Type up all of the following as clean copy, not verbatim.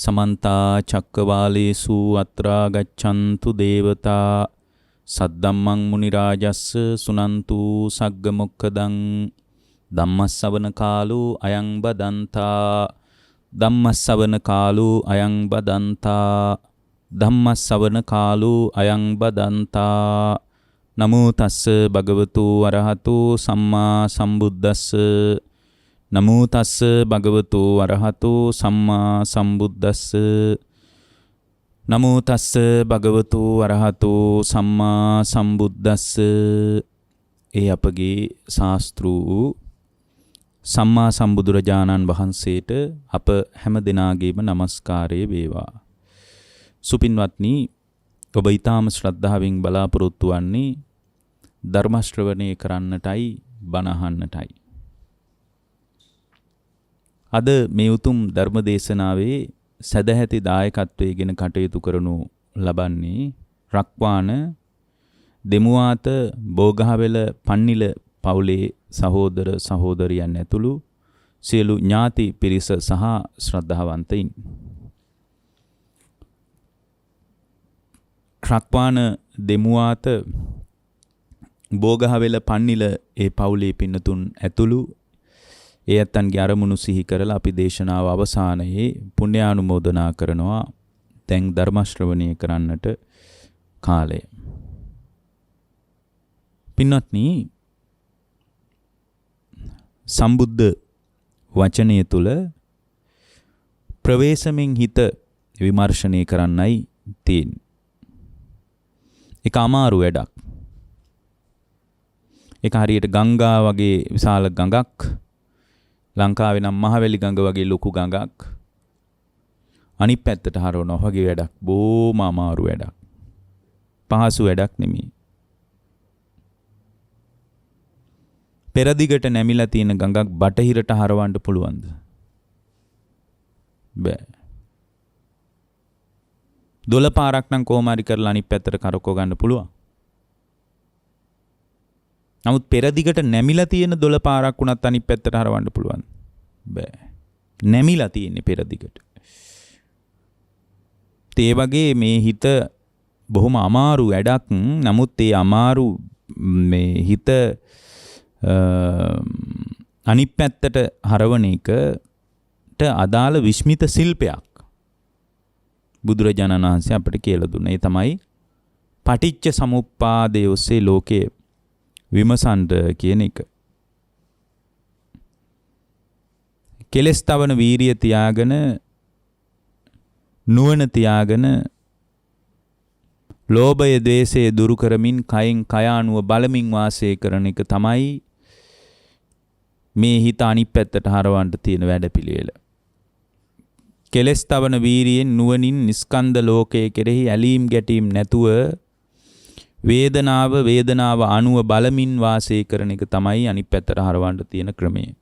समन्ता चक्रवालेषु अत्रा गच्छन्तु देवता सद्दम्मं मुनिराजस्स सुनन्तु सग्गमुक्खदं धम्मस्सवන කාලෝ අයං බදන්තා ධම්මස්සවන කාලෝ අයං බදන්තා ධම්මස්සවන කාලෝ අයං බදන්තා නමෝ තස්ස භගවතු අරහතු සම්මා සම්බුද්දස්ස නමෝ තස්ස භගවතු අරහතු සම්මා සම්බුද්දස්ස නමෝ තස්ස භගවතු අරහතු සම්මා සම්බුද්දස්ස. ඒ අපගේ ශාස්ත්‍රූ සම්මා සම්බුදුරජාණන් වහන්සේට අප හැම දෙනාගේම නමස්කාරය වේවා. සුපින්වත්නි, ඔබ ඊටාම ශ්‍රද්ධාවෙන් බලාපොරොත්තු වන්නේ ධර්ම ශ්‍රවණය කරන්නටයි බණ අහන්නටයි. අද මේ උතුම් ධර්ම දේශනාවේ සදැහැති දායකත්වයෙන් කටයුතු කරනු ලබන්නේ රක්වාන දෙමුවාත බෝගහවෙල පන්නිල පවුලේ සහෝදර සහෝදරියන් ඇතුළු සියලු ඥාති පිරිස සහ ශ්‍රද්ධාවන්තයින්. රක්වාන දෙමුවාත බෝගහවෙල පන්නිල ඒ පවුලේ පින්නතුන් ඇතුළු ඒ ඇත්තන්ගේ අරමුණු සිහි කරලා අපි දේශනාව අවසානයේ පුණ්‍යානුමෝදනා කරනවා. දැන් ධර්ම ශ්‍රවණය කරන්නට කාලය. පින්වත්නි, සම්බුද්ධ වචනය තුල ප්‍රවේශමෙන් හිත විමර්ශනය කරන්නයි තියෙන්නේ. ඒක අමාරු වැඩක්. ඒක හරියට ගංගා වගේ විශාල ගඟක්, ලංකාවේ නම් මහවැලි ගඟ වගේ ලොකු ගඟක් අනිත් පැත්තට හරවනවා වගේ වැඩක්. බොහොම අමාරු වැඩක්. පහසු වැඩක් නෙමෙයි. පෙරදිගට නැමිලා තියෙන ගඟක් බටහිරට හරවන්න පුළුවන්ද? බෑ. 12 පාරක් නම් කොහොම හරි කරලා අනිත් පැත්තට කරකව ගන්න පුළුවන්. නමුත් පෙරදිගට නැමිලා තියෙන 12 පාරක් වුණත් අනිත් පැත්තට හරවන්න පුළුවන්. බෑ. නැමිලා තියෙන්නේ පෙරදිගට. ඒ වගේ මේ හිත බොහොම අමාරු වැඩක්. නමුත් ඒ අමාරු මේ හිත අනිත් පැත්තට හරවන එකට අදාළ විස්මිත ශිල්පයක් බුදුරජාණන් වහන්සේ අපිට කියලා දුන්නා. ඒ තමයි පටිච්ච සමුප්පාදයේ ඔස්සේ ලෝකයේ විමසන්න කියන එක. කෙලස් තවන වීරිය තියාගෙන නුවණ තියාගෙන ලෝභය ද්වේෂය දුරු කරමින් කයෙන් කය අනුව බලමින් වාසය කරන එක තමයි මේ හිත අනිත් පැත්තට හරවන්න තියෙන වැඩපිළිවෙල. කෙලස් තවන වීරියෙන් නුවණින් නිස්කන්ධ ලෝකයේ කෙරෙහි ඇලීම් ගැටීම් නැතුව වේදනාව අනුව බලමින් වාසය කරන එක තමයි අනිත් පැත්තට හරවන්න තියෙන ක්‍රමය.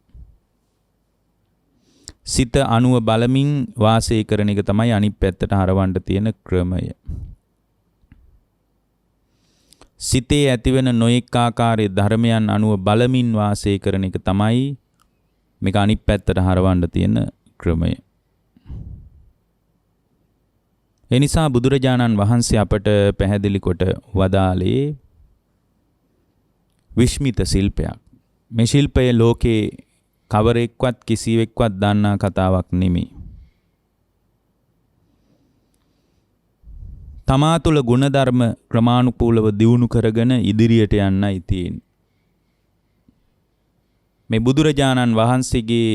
සිත අනුව බලමින් වාසය කරන එක තමයි අනිත් පැත්තට හරවන්න තියෙන ක්‍රමය. සිතේ ඇතිවෙන නොඑක ආකාරයේ ධර්මයන් අනුව බලමින් වාසය කරන එක තමයි මේක අනිත් පැත්තට හරවන්න තියෙන ක්‍රමය. ඒ නිසා බුදුරජාණන් වහන්සේ අපට පැහැදිලි කොට වදාළේ විස්මිත ශිල්පයක්. මේ ශිල්පය ලෝකේ කවරෙක්වත් කිසිවෙක්වත් දන්නා කතාවක් නෙමෙයි. තමා තුළ ගුණධර්ම ක්‍රමානුකූලව දියුණු කරගෙන ඉදිරියට යන්නයි තියෙන්නේ. මේ බුදුරජාණන් වහන්සේගේ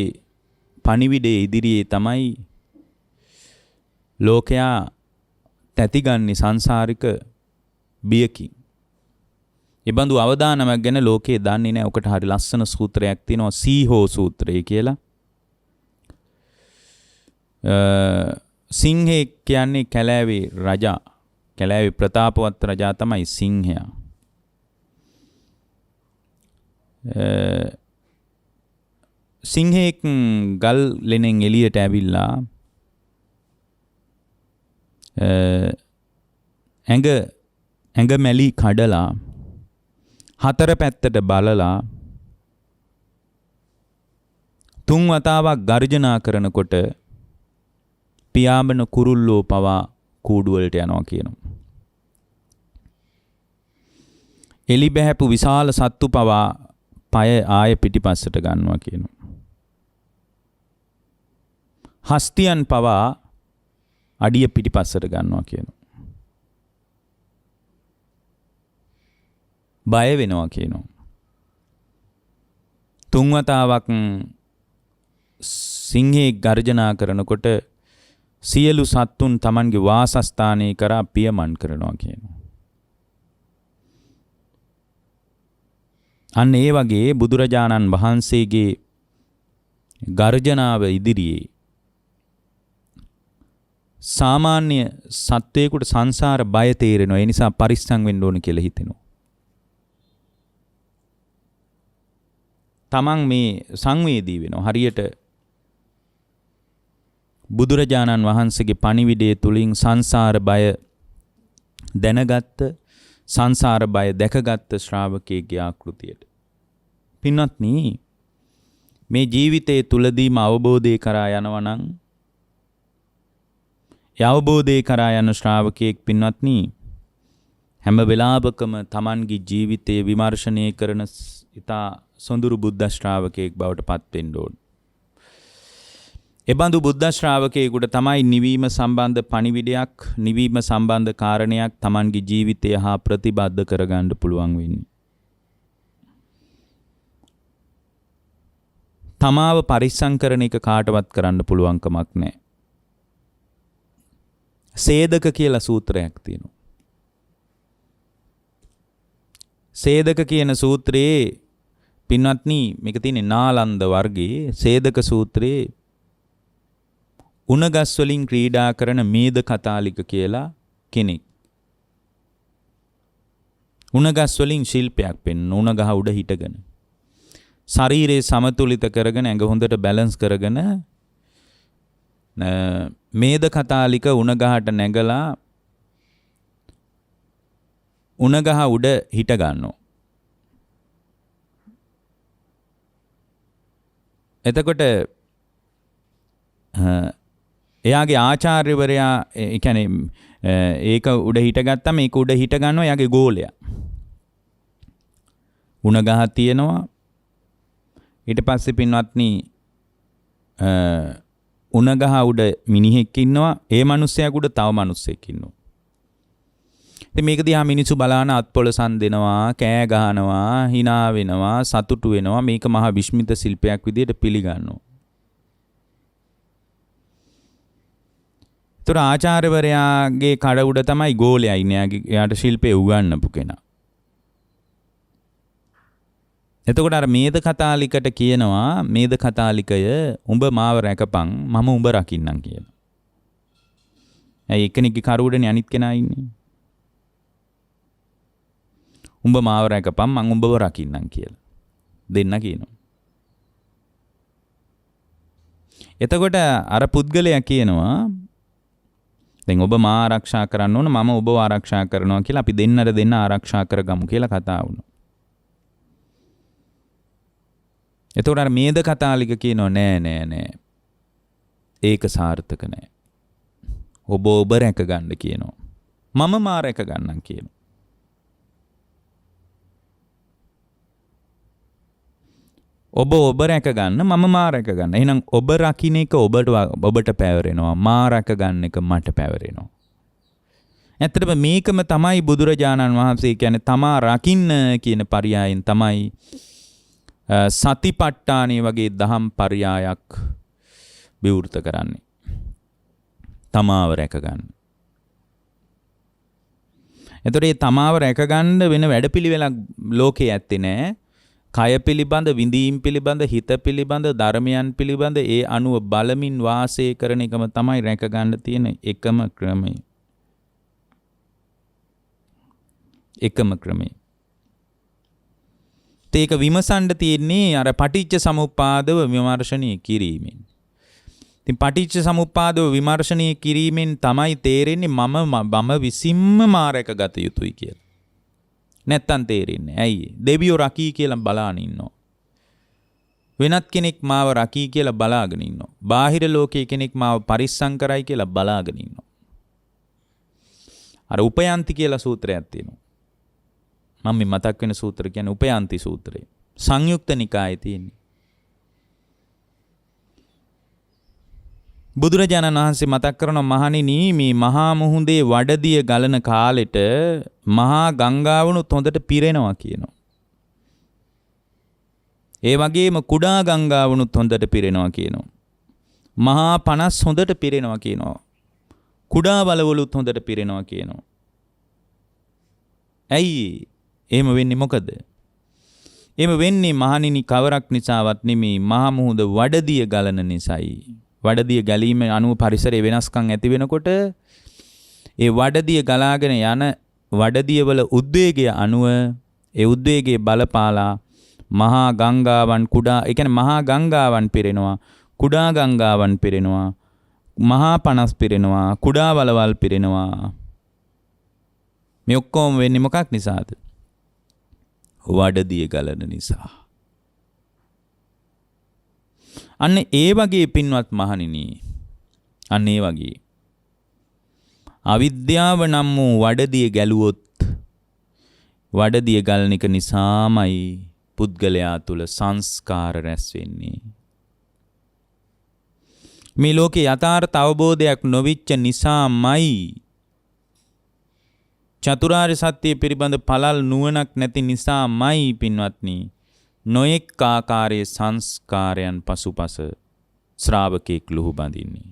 පණිවිඩයේ ඉදිරියේ තමයි ලෝකයා තැතිගන්නේ සංසාරික බියකින්. ඒ බඳු අවදානමක් ගැන ලෝකේ දන්නේ නැහැ. ඔකට හරි ලස්සන සූත්‍රයක් තියෙනවා, සීහෝ සූත්‍රය කියලා. සිංහේ කියන්නේ කැලෑවේ රජා. කැලෑවේ ප්‍රතාපවත් රජා තමයි සිංහයා. සිංහෙක් ගල් ලෙනෙන් එළියට ඇවිල්ලා ඇඟ මැලි කඩලා හතර පැත්තට බලලා තුන් වතාවක් ගර්ජනා කරනකොට පියාඹන කුරුල්ලෝ පවා කූඩු වලට යනවා කියනවා. එලි බැහැපු විශාල සත්තු පවා පය ආය පිටිපස්සට ගන්නවා කියනවා. හස්තියන් පවා අඩිය පිටිපස්සට ගන්නවා කියනවා. බය වෙනවා කියනවා. තුන්වතාවක් සිංහේ ගර්ජනා කරනකොට සියලු සත්තුන් Tamanගේ වාසස්ථානයේ කරා පියමන් කරනවා කියනවා. අන්න ඒ වගේ බුදුරජාණන් වහන්සේගේ ගර්ජනාව ඉදිරියේ සාමාන්‍ය සත්වයකට සංසාර බය තේරෙනවා. ඒ නිසා පරිස්සම් වෙන්න ඕන කියලා හිතෙනවා. තමන් මේ සංවේදී වෙනවා. හරියට බුදුරජාණන් වහන්සේගේ පණිවිඩය තුලින් සංසාර බය දැනගත්ත, සංසාර බය දැකගත්ත ශ්‍රාවකයෙක්ගේ ආකෘතියට. පින්වත්නි, මේ ජීවිතයේ තුලදීම අවබෝධය කරා යනවා නම්, ඒ අවබෝධය කරා යන ශ්‍රාවකයෙක් පින්වත්නි හැම වෙලාවකම Tamanගේ ජීවිතයේ විමර්ශනය කරන ඉතා සොඳුරු බුද්ධ ශ්‍රාවකයෙක් බවට පත් වෙන්න ඕන. එබඳු බුද්ධ ශ්‍රාවකයෙකුට තමයි නිවීම සම්බන්ධ පණිවිඩයක්, නිවීම සම්බන්ධ කාරණයක් Tamanගේ ජීවිතය හා ප්‍රතිබද්ධ කරගන්න පුළුවන් වෙන්නේ. තමාව පරිස්සම් කරන එක කාටවත් කරන්න පුළුවන් කමක් නැහැ. සේදක කියලා සූත්‍රයක් තියෙනවා. සේදක කියන සූත්‍රයේ පින්වත්නි මේක තියෙන්නේ නාලන්ද වර්ගයේ සේදක සූත්‍රයේ උණගස් වලින් ක්‍රීඩා කරන මේද කතාලික කියලා කෙනෙක්. උණගස් වලින් ශිල්පයක් පෙන්වන උණගහ උඩ හිටගෙන ශරීරය සමතුලිත කරගෙන ඇඟ හොඳට බැලන්ස් කරගෙන මේද කතාලික උණගහට නැගලා උණගහ උඩ හිට ගන්නවා. එතකොට එයාගේ ආචාර්යවරයා ඒ කියන්නේ ඒක උඩ හිටගත්තම ඒක උඩ හිට ගන්නවා එයාගේ ගෝලයා. උණගහ තියෙනවා. ඊට පස්සේ පින්වත්නි උණගහ උඩ මිනිහෙක් ඉන්නවා. ඒ මිනිස්සයාට උඩ තව මිනිස්සෙක් ඉන්නවා. ඉතින් මේක දිහා මිනිස්සු බලාන අත්පොලසන් දෙනවා, කෑ ගහනවා, hina වෙනවා, සතුටු වෙනවා. මේක මහා විස්මිත ශිල්පයක් විදිහට පිළිගන්නවා. ඒතර ආචාර්යවරයාගේ කඩ උඩ තමයි ගෝලයා ඉන්නේ. එයාට ශිල්පේ උගන්වපු කෙනා. එතකොට අර මේද කතාලිකට කියනවා, මේද කතාලිකය උඹ මාව රැකපන්, මම උඹ රකින්නම් කියලා. ඇයි එක්කෙනෙක්ගේ කර උඩනේ අනිත් කෙනා ඉන්නේ? උඹ මාව රැකපන්, මං උඹව රකින්නම් කියලා. දෙන්න කියනවා. එතකොට අර පුද්ගලයා කියනවා දැන් ඔබ මා ආරක්ෂා කරන්න ඕන, මම ඔබව ආරක්ෂා කරනවා කියලා අපි දෙන්න ආරක්ෂා කරගමු කියලා කතා වුණා. එතකොට අර මේද කතාලික කියනවා නෑ. ඒක සාර්ථක නෑ. ඔබ රැක ගන්න කියනවා. මම මා රැක ගන්නම් කියනවා. ඔබ රැක ගන්න, මම මා රැක ගන්න. එහෙනම් ඔබ රකින්න එක ඔබට පැවරෙනවා, මා රැක ගන්න එක මට පැවරෙනවා. ඇත්තටම මේකම තමයි බුදුරජාණන් වහන්සේ කියන්නේ තමා රකින්න කියන පරයයන් තමයි සතිපට්ඨානෙ වගේ දහම් පරයයක් විවෘත කරන්නේ. තමාව රැක ගන්න. එතකොට මේ තමාව රැක ගන්න වෙන වැඩපිළිවෙලක් ලෝකේ ඇත්තේ නෑ. කය පිළිබඳ, විඳීම් පිළිබඳ, හිත පිළිබඳ, ධර්මයන් පිළිබඳ ඒ අනුව බලමින් වාසය කරන එකම තමයි රැක ගන්න තියෙන එකම ක්‍රමය. ඒක විමසන්න තියෙන්නේ අර පටිච්ච සමුප්පාදව විමර්ශනය කිරීමෙන්. ඉතින් පටිච්ච සමුප්පාදව විමර්ශනය කිරීමෙන් තමයි තේරෙන්නේ මම විසින්ම මාරක ගත යුතුයි කියලා. නැත්තම් තේරෙන්නේ. ඇයි? දෙවියෝ රකී කියලා බලාගෙන ඉන්නවා. වෙනත් කෙනෙක් මාව රකී කියලා බලාගෙන ඉන්නවා. බාහිර ලෝකයේ කෙනෙක් මාව පරිස්සම් කරයි කියලා බලාගෙන ඉන්නවා. අර උපයන්ති කියලා සූත්‍රයක් තියෙනවා. මම මේ මතක් වෙන සූත්‍ර කියන්නේ උපයන්ති සූත්‍රය. සංයුක්ත නිකායේ තියෙන්නේ. බුදුරජාණන් වහන්සේ මතක් කරන මහණෙනි මේ මහා මුහුදේ වඩදිය ගලන කාලෙට මහා ගංගාවනුත් හොඳට පිරෙනවා කියනවා. ඒ වගේම කුඩා ගංගාවනුත් හොඳට පිරෙනවා කියනවා. මහා පනස් හොඳට පිරෙනවා කියනවා. කුඩා වලවලුත් හොඳට පිරෙනවා කියනවා. ඇයි එහෙම වෙන්නේ මොකද? එහෙම වෙන්නේ මහණෙනි කවරක් නිසාවත් නෙමේ මහා මුහුද වඩදිය ගලන නිසායි. වඩදිය ගැලීම අනුව පරිසරයේ වෙනස්කම් ඇති වෙනකොට ඒ වඩදිය ගලාගෙන යන වඩදිය වල උද්වේගය අනුව ඒ උද්වේගයේ බලපාලා මහා ගංගාවන් කුඩා ඒ කියන්නේ මහා ගංගාවන් පිරෙනවා කුඩා ගංගාවන් පිරෙනවා මහා පනස් පිරෙනවා කුඩා වලවල් පිරෙනවා. මේ ඔක්කොම වෙන්නේ මොකක් නිසාද? වඩදිය ගලන නිසා. අන්න ඒ වගේ පින්වත් මහණෙනි, අන්න ඒ වගේ අවිද්‍යාව නම් වූ වඩදිය ගැලුවොත් වඩදිය ගලන එක නිසාමයි පුද්ගලයා තුල සංස්කාර රැස් වෙන්නේ. මේ ලෝකේ යථාර්ථ අවබෝධයක් නොවිච්ච නිසාමයි චතුරාර්ය සත්‍ය පිළිබඳ පළල් නුවණක් නැති නිසාමයි පින්වත්නි නොඑක් ආකාරයේ සංස්කාරයන් පසුපස ශ්‍රාවකෙක් ලුහු බඳින්නේ.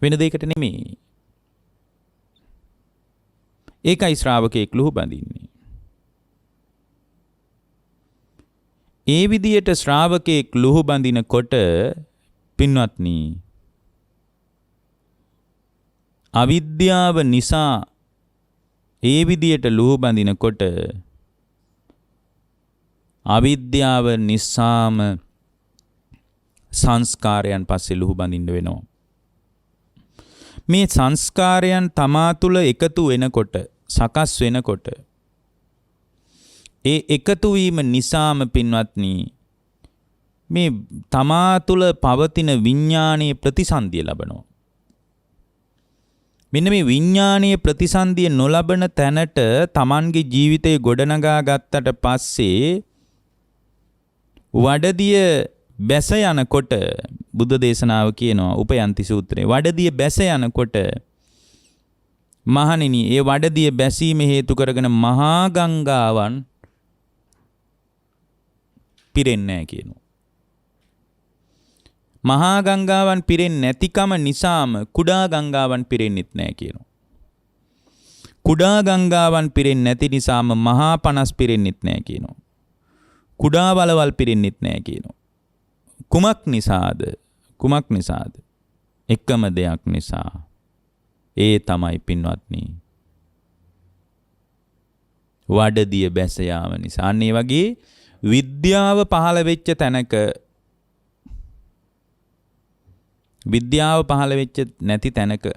වෙන දෙයකට නෙමෙයි. ඒකයි ශ්‍රාවකෙක් ලුහු බඳින්නේ. ඒ විදියට ශ්‍රාවකෙක් ලුහු බඳිනකොට පින්වත්නි අවිද්‍යාව නිසා ඒ විදියට ලුහු බඳිනකොට අවිද්‍යාව නිසාම සංස්කාරයන් පස්සේ ලුහු බඳින්න වෙනවා. මේ සංස්කාරයන් තමා තුළ එකතු වෙනකොට සකස් වෙනකොට ඒ එකතු වීම නිසාම පින්වත්නි මේ තමා තුළ පවතින විඥානීය ප්‍රතිසන්දිය ලබනවා. මෙන්න මේ විඥානීය ප්‍රතිසන්දිය නොලබන තැනට Tamanගේ ජීවිතේ ගොඩනගා ගත්තට පස්සේ වඩදිය බැස යනකොට බුද්ධ දේශනාව කියනවා උපයන්ති සූත්‍රයේ වඩදිය බැස යනකොට මහණෙනි ඒ වඩදිය බැසීම හේතු කරගෙන මහා ගංගාවන් පිරෙන්නේ නැහැ කියනවා. මහා ගංගාවන් පිරෙන්නේ නැතිකම නිසාම කුඩා ගංගාවන් පිරෙන්නෙත් නැහැ කියනවා. කුඩා ගංගාවන් පිරෙන්නේ නැති නිසාම මහා පනස් පිරෙන්නෙත් නැහැ කියනවා. කුඩා වලවල් පිරෙන්නෙත් නැහැ කියනවා. කුමක් නිසාද? කුමක් නිසාද? එකම දෙයක් නිසා. ඒ තමයි පින්වත්නි වඩදිය බැස යාම නිසා. අන්න ඒ වගේ විද්‍යාව පහළ වෙච්ච තැනක විද්‍යාව පහළ වෙච්ච නැති තැනක ඒ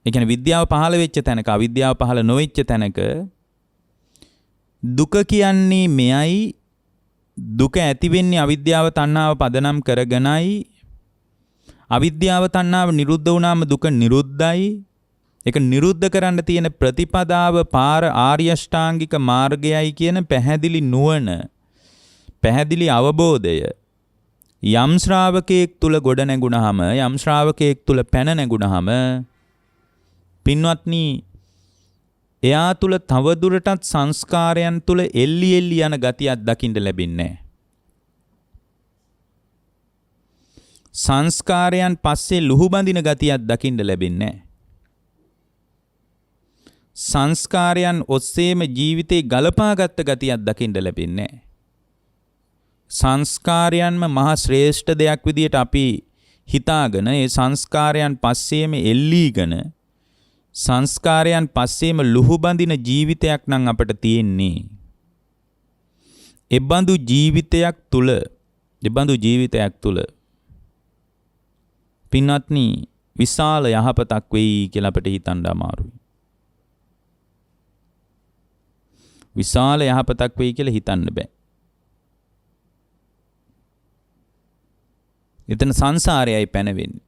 කියන්නේ විද්‍යාව පහළ වෙච්ච තැනක අවිද්‍යාව පහළ නොවෙච්ච තැනක දුක කියන්නේ මෙයයි දුක ඇති වෙන්නේ අවිද්‍යාව තණ්හාව පදනම් කරගෙනයි අවිද්‍යාව තණ්හාව නිරුද්ධ වුණාම දුක නිරුද්ධයි. ඒක නිරුද්ධ කරන්න තියෙන ප්‍රතිපදාව පාර ආර්ය අෂ්ටාංගික මාර්ගයයි කියන පැහැදිලි නුවණ පැහැදිලි අවබෝධය යම් ශ්‍රාවකයෙක් තුල ගොඩ නැගුණාම යම් ශ්‍රාවකයෙක් තුල පැන නැගුණාම පින්වත්නි එයා තුල තවදුරටත් සංස්කාරයන් තුල එල්ලි එල්ලි යන ගතියක් දකින්න ලැබෙන්නේ නැහැ. සංස්කාරයන් පස්සේ ලුහු බඳින ගතියක් දකින්න ලැබෙන්නේ නැහැ. සංස්කාරයන් ඔස්සේම ජීවිතේ ගලපාගත් ගතියක් දකින්න ලැබෙන්නේ නැහැ. සංස්කාරයන්ම මහා ශ්‍රේෂ්ඨ දෙයක් විදියට අපි හිතාගෙන ඒ සංස්කාරයන් පස්සේම එල්ලීගෙන සංස්කාරයන් පස්සේම ලුහු බඳින ජීවිතයක් නම් අපිට තියෙන්නේ. එබඳු ජීවිතයක් තුල පින්වත්නි විශාල යහපතක් වෙයි කියලා අපිට හිතන්න අමාරුයි. විශාල යහපතක් වෙයි කියලා හිතන්න බෑ. එතන සංසාරයයි පැනවෙන්නේ.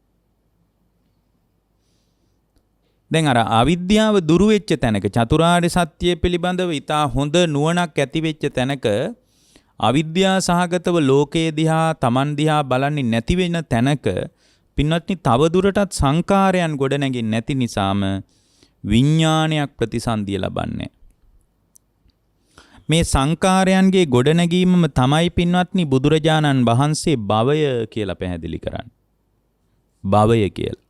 දැන් අර අවිද්‍යාව දුරු වෙච්ච තැනක චතුරාර්ය සත්‍ය පිළිබඳව ඊටා හොඳ නුවණක් ඇති වෙච්ච තැනක අවිද්‍යා සහගතව ලෝකයේ දිහා Taman දිහා බලන්නේ නැති වෙන තැනක පින්වත්නි තව දුරටත් සංකාරයන් ගොඩ නැගින් නැති නිසාම විඥානයක් ප්‍රතිසන්දිය ලබන්නේ. මේ සංකාරයන්ගේ ගොඩනැගීමම තමයි පින්වත්නි බුදුරජාණන් වහන්සේ භවය කියලා පැහැදිලි කරන්නේ. භවය කියලා.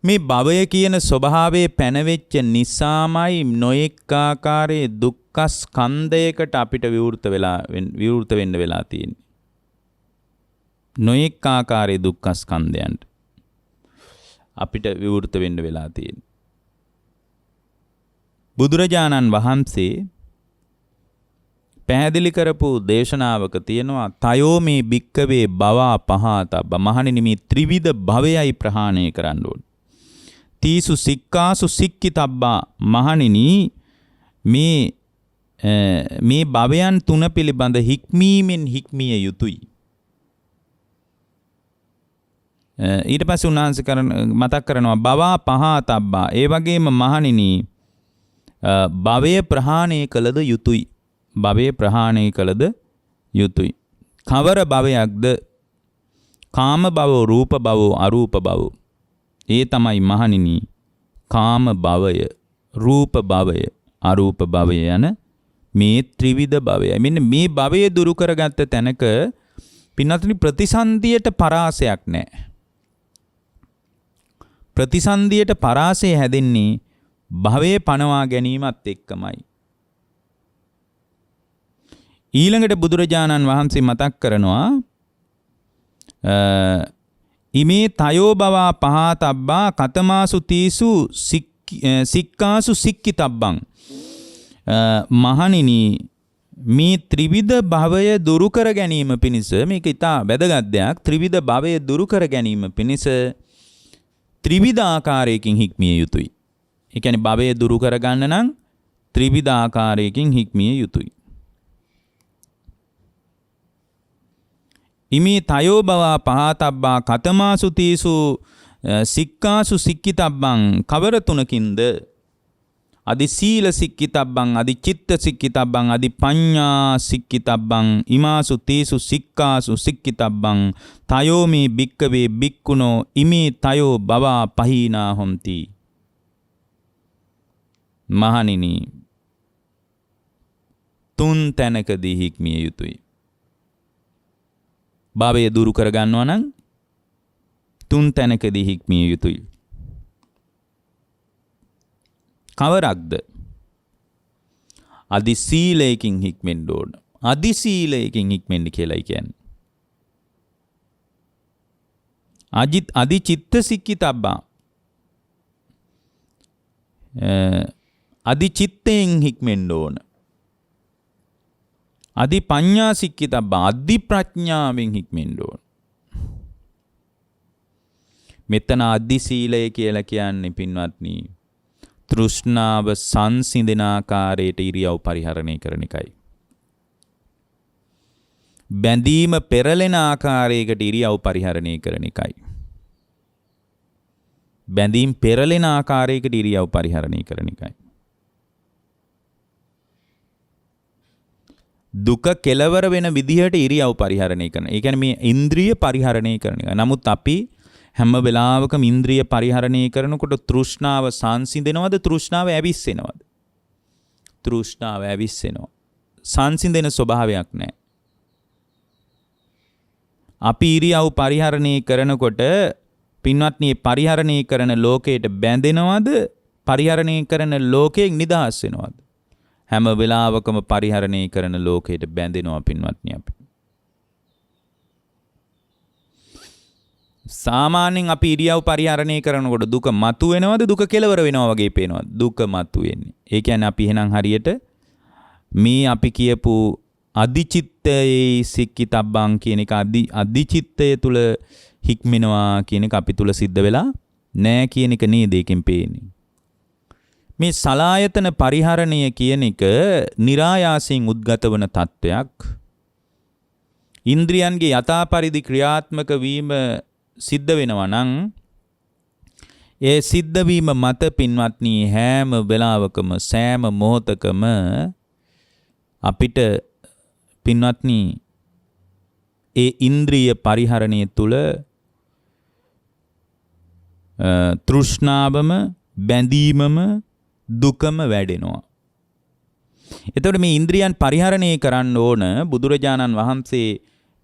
මේ භවය කියන ස්වභාවයේ පැනවෙච්ච නිසාමයි නොඑක ආකාරයේ දුක්ඛ ස්කන්ධයකට අපිට විවෘත වෙන්න වෙලා තියෙන්නේ. නොඑක ආකාරයේ දුක්ඛ ස්කන්ධයන්ට අපිට විවෘත වෙන්න වෙලා තියෙන්නේ. බුදුරජාණන් වහන්සේ පැහැදිලි කරපු දේශනාවක තියෙනවා තයෝ මේ භික්කවේ භවා පහතබ්බ මහණෙනි මේ ත්‍රිවිධ භවයයි ප්‍රහාණය කරන්න ඕන. තීසු සික්කාසු සික්කිතබ්බා මහණෙනි මේ භවයන් තුන පිළිබඳ හික්මීමෙන් හික්මිය යුතුයි. ඊට පස්සේ උන්වහන්සේ මතක් කරනවා භවා පහතබ්බා ඒ වගේම මහණෙනි භවය ප්‍රහාණය කළද යුතුයි. භවය ප්‍රහාණය කළද යුතුයි. කවර භවයක්ද? කාම භව, රූප භව, අරූප භව. ඒ තමයි මහණෙනි කාම භවය, රූප භවය, අරූප භවය යන මේ ත්‍රිවිධ භවය. මෙන්න මේ භවය දුරු කරගත්ත තැනක පින්වත්නි ප්‍රතිසන්දියට පරාසයක් නැහැ. ප්‍රතිසන්දියට පරාසය හැදෙන්නේ භවයේ පනවා ගැනීමත් එක්කමයි. ඊළඟට බුදුරජාණන් වහන්සේ මතක් කරනවා ඉමේ තයෝ භවා පහතබ්බා කතමාසු තීසු සික්කාසු සික්කිතබ්බං මහණෙනි මේ ත්‍රිවිධ භවය දුරු කර ගැනීම පිණිස මේක ඉතා වැදගත් දෙයක්. ත්‍රිවිධ භවය දුරු කර ගැනීම පිණිස ත්‍රිවිධ ආකාරයකින් හික්මිය යුතුයි. ඒ කියන්නේ භවය දුරු කරගන්න නම් ත්‍රිවිධ ආකාරයකින් හික්මිය යුතුයි. ඉමේ තයෝ භවා පහතබ්බා කතමාසු තීසු සික්කාසු සික්කිතබ්බං කවර තුනකින්ද? අදි සීල සික්කිතබ්බං, අදි චිත්ත සික්කිතබ්බං, අදි පඤ්ඤා සික්කිතබ්බං ඉමාසු තීසු සික්කාසු සික්කිතබ්බං තයෝ මේ භික්කවේ භික්ඛුනෝ ඉමේ තයෝ භවා පහීනා හොಂತಿ. මහණෙනි තුන් තැනකදී හික්මිය යුතුයි. භවය දුරු කර ගන්නවා නම් තුන් තැනකදී හික්මිය යුතුයි. කවරක්ද? අදි සීලයකින් හික්මෙන්න ඕන. අදි සීලයකින් හික්මෙන්න කියලායි කියන්නේ. අදි චිත්ත සික්කිතබ්බා අදි චිත්තයෙන් හික්මෙන්න ඕන. අදි පඤ්ඤා සික්කිතබ්බා අදි ප්‍රඥාවෙන් හික්මෙන්න ඕන. මෙතන අදි සීලය කියලා කියන්නේ පින්වත්නි තෘෂ්ණාව සංසිඳන ආකාරයට ඉරියව් පරිහරණය කරන එකයි. බැඳීම පෙරලෙන ආකාරයකට ඉරියව් පරිහරණය කරන එකයි. බැඳීම් පෙරලෙන ආකාරයකට ඉරියව් පරිහරණය කරන එකයි. දුක කෙලවර වෙන විදිහට ඉරියව් පරිහරණය කරන. ඒ කියන්නේ මේ ඉන්ද්‍රිය පරිහරණය කරන එක. නමුත් අපි හැම වෙලාවකම ඉන්ද්‍රිය පරිහරණය කරනකොට තෘෂ්ණාව සංසිඳෙනවද? තෘෂ්ණාව ඇවිස්සෙනවද? තෘෂ්ණාව ඇවිස්සෙනවා. සංසිඳෙන ස්වභාවයක් නැහැ. අපි ඉරියව් පරිහරණය කරනකොට පින්වත්නි පරිහරණය කරන ලෝකයට බැඳෙනවද? පරිහරණය කරන ලෝකයෙන් නිදහස් වෙනවද? හැම වෙලාවකම පරිහරණය කරන ලෝකයට බැඳෙනවා පින්වත්නි අපි. සාමාන්‍යයෙන් අපි ඉරියව් පරිහරණය කරනකොට දුක මතු වෙනවද? දුක කෙලවර වෙනවා වගේ පේනවද? දුක මතු වෙන්නේ. ඒ කියන්නේ අපි එහෙනම් හරියට මේ අපි කියපු අදිචිත්තයේ සික්කිතබ්බං කියන එක අදිචිත්තය තුල හික්මෙනවා කියන එක අපි තුල සිද්ධ වෙලා නැහැ කියන එක නේද ඒකෙන් පේන්නේ. මේ සලායතන පරිහරණය කියන එක નિરાයාසයෙන් උද්ගත වන තත්වයක්. ඉන්ද්‍රියන්ගේ යථා පරිදි ක්‍රියාත්මක වීම සිද්ධ වෙනවා නම් ඒ සිද්ධ වීම මත පින්වත්නි හැම වෙලාවකම සෑම මොහොතකම අපිට පින්වත්නි ඒ ඉන්ද්‍රිය පරිහරණය තුල තෘෂ්ණාවම බැඳීමම දුකම වැඩෙනවා. එතකොට මේ ඉන්ද්‍රියන් පරිහරණය කරන්න ඕන බුදුරජාණන් වහන්සේ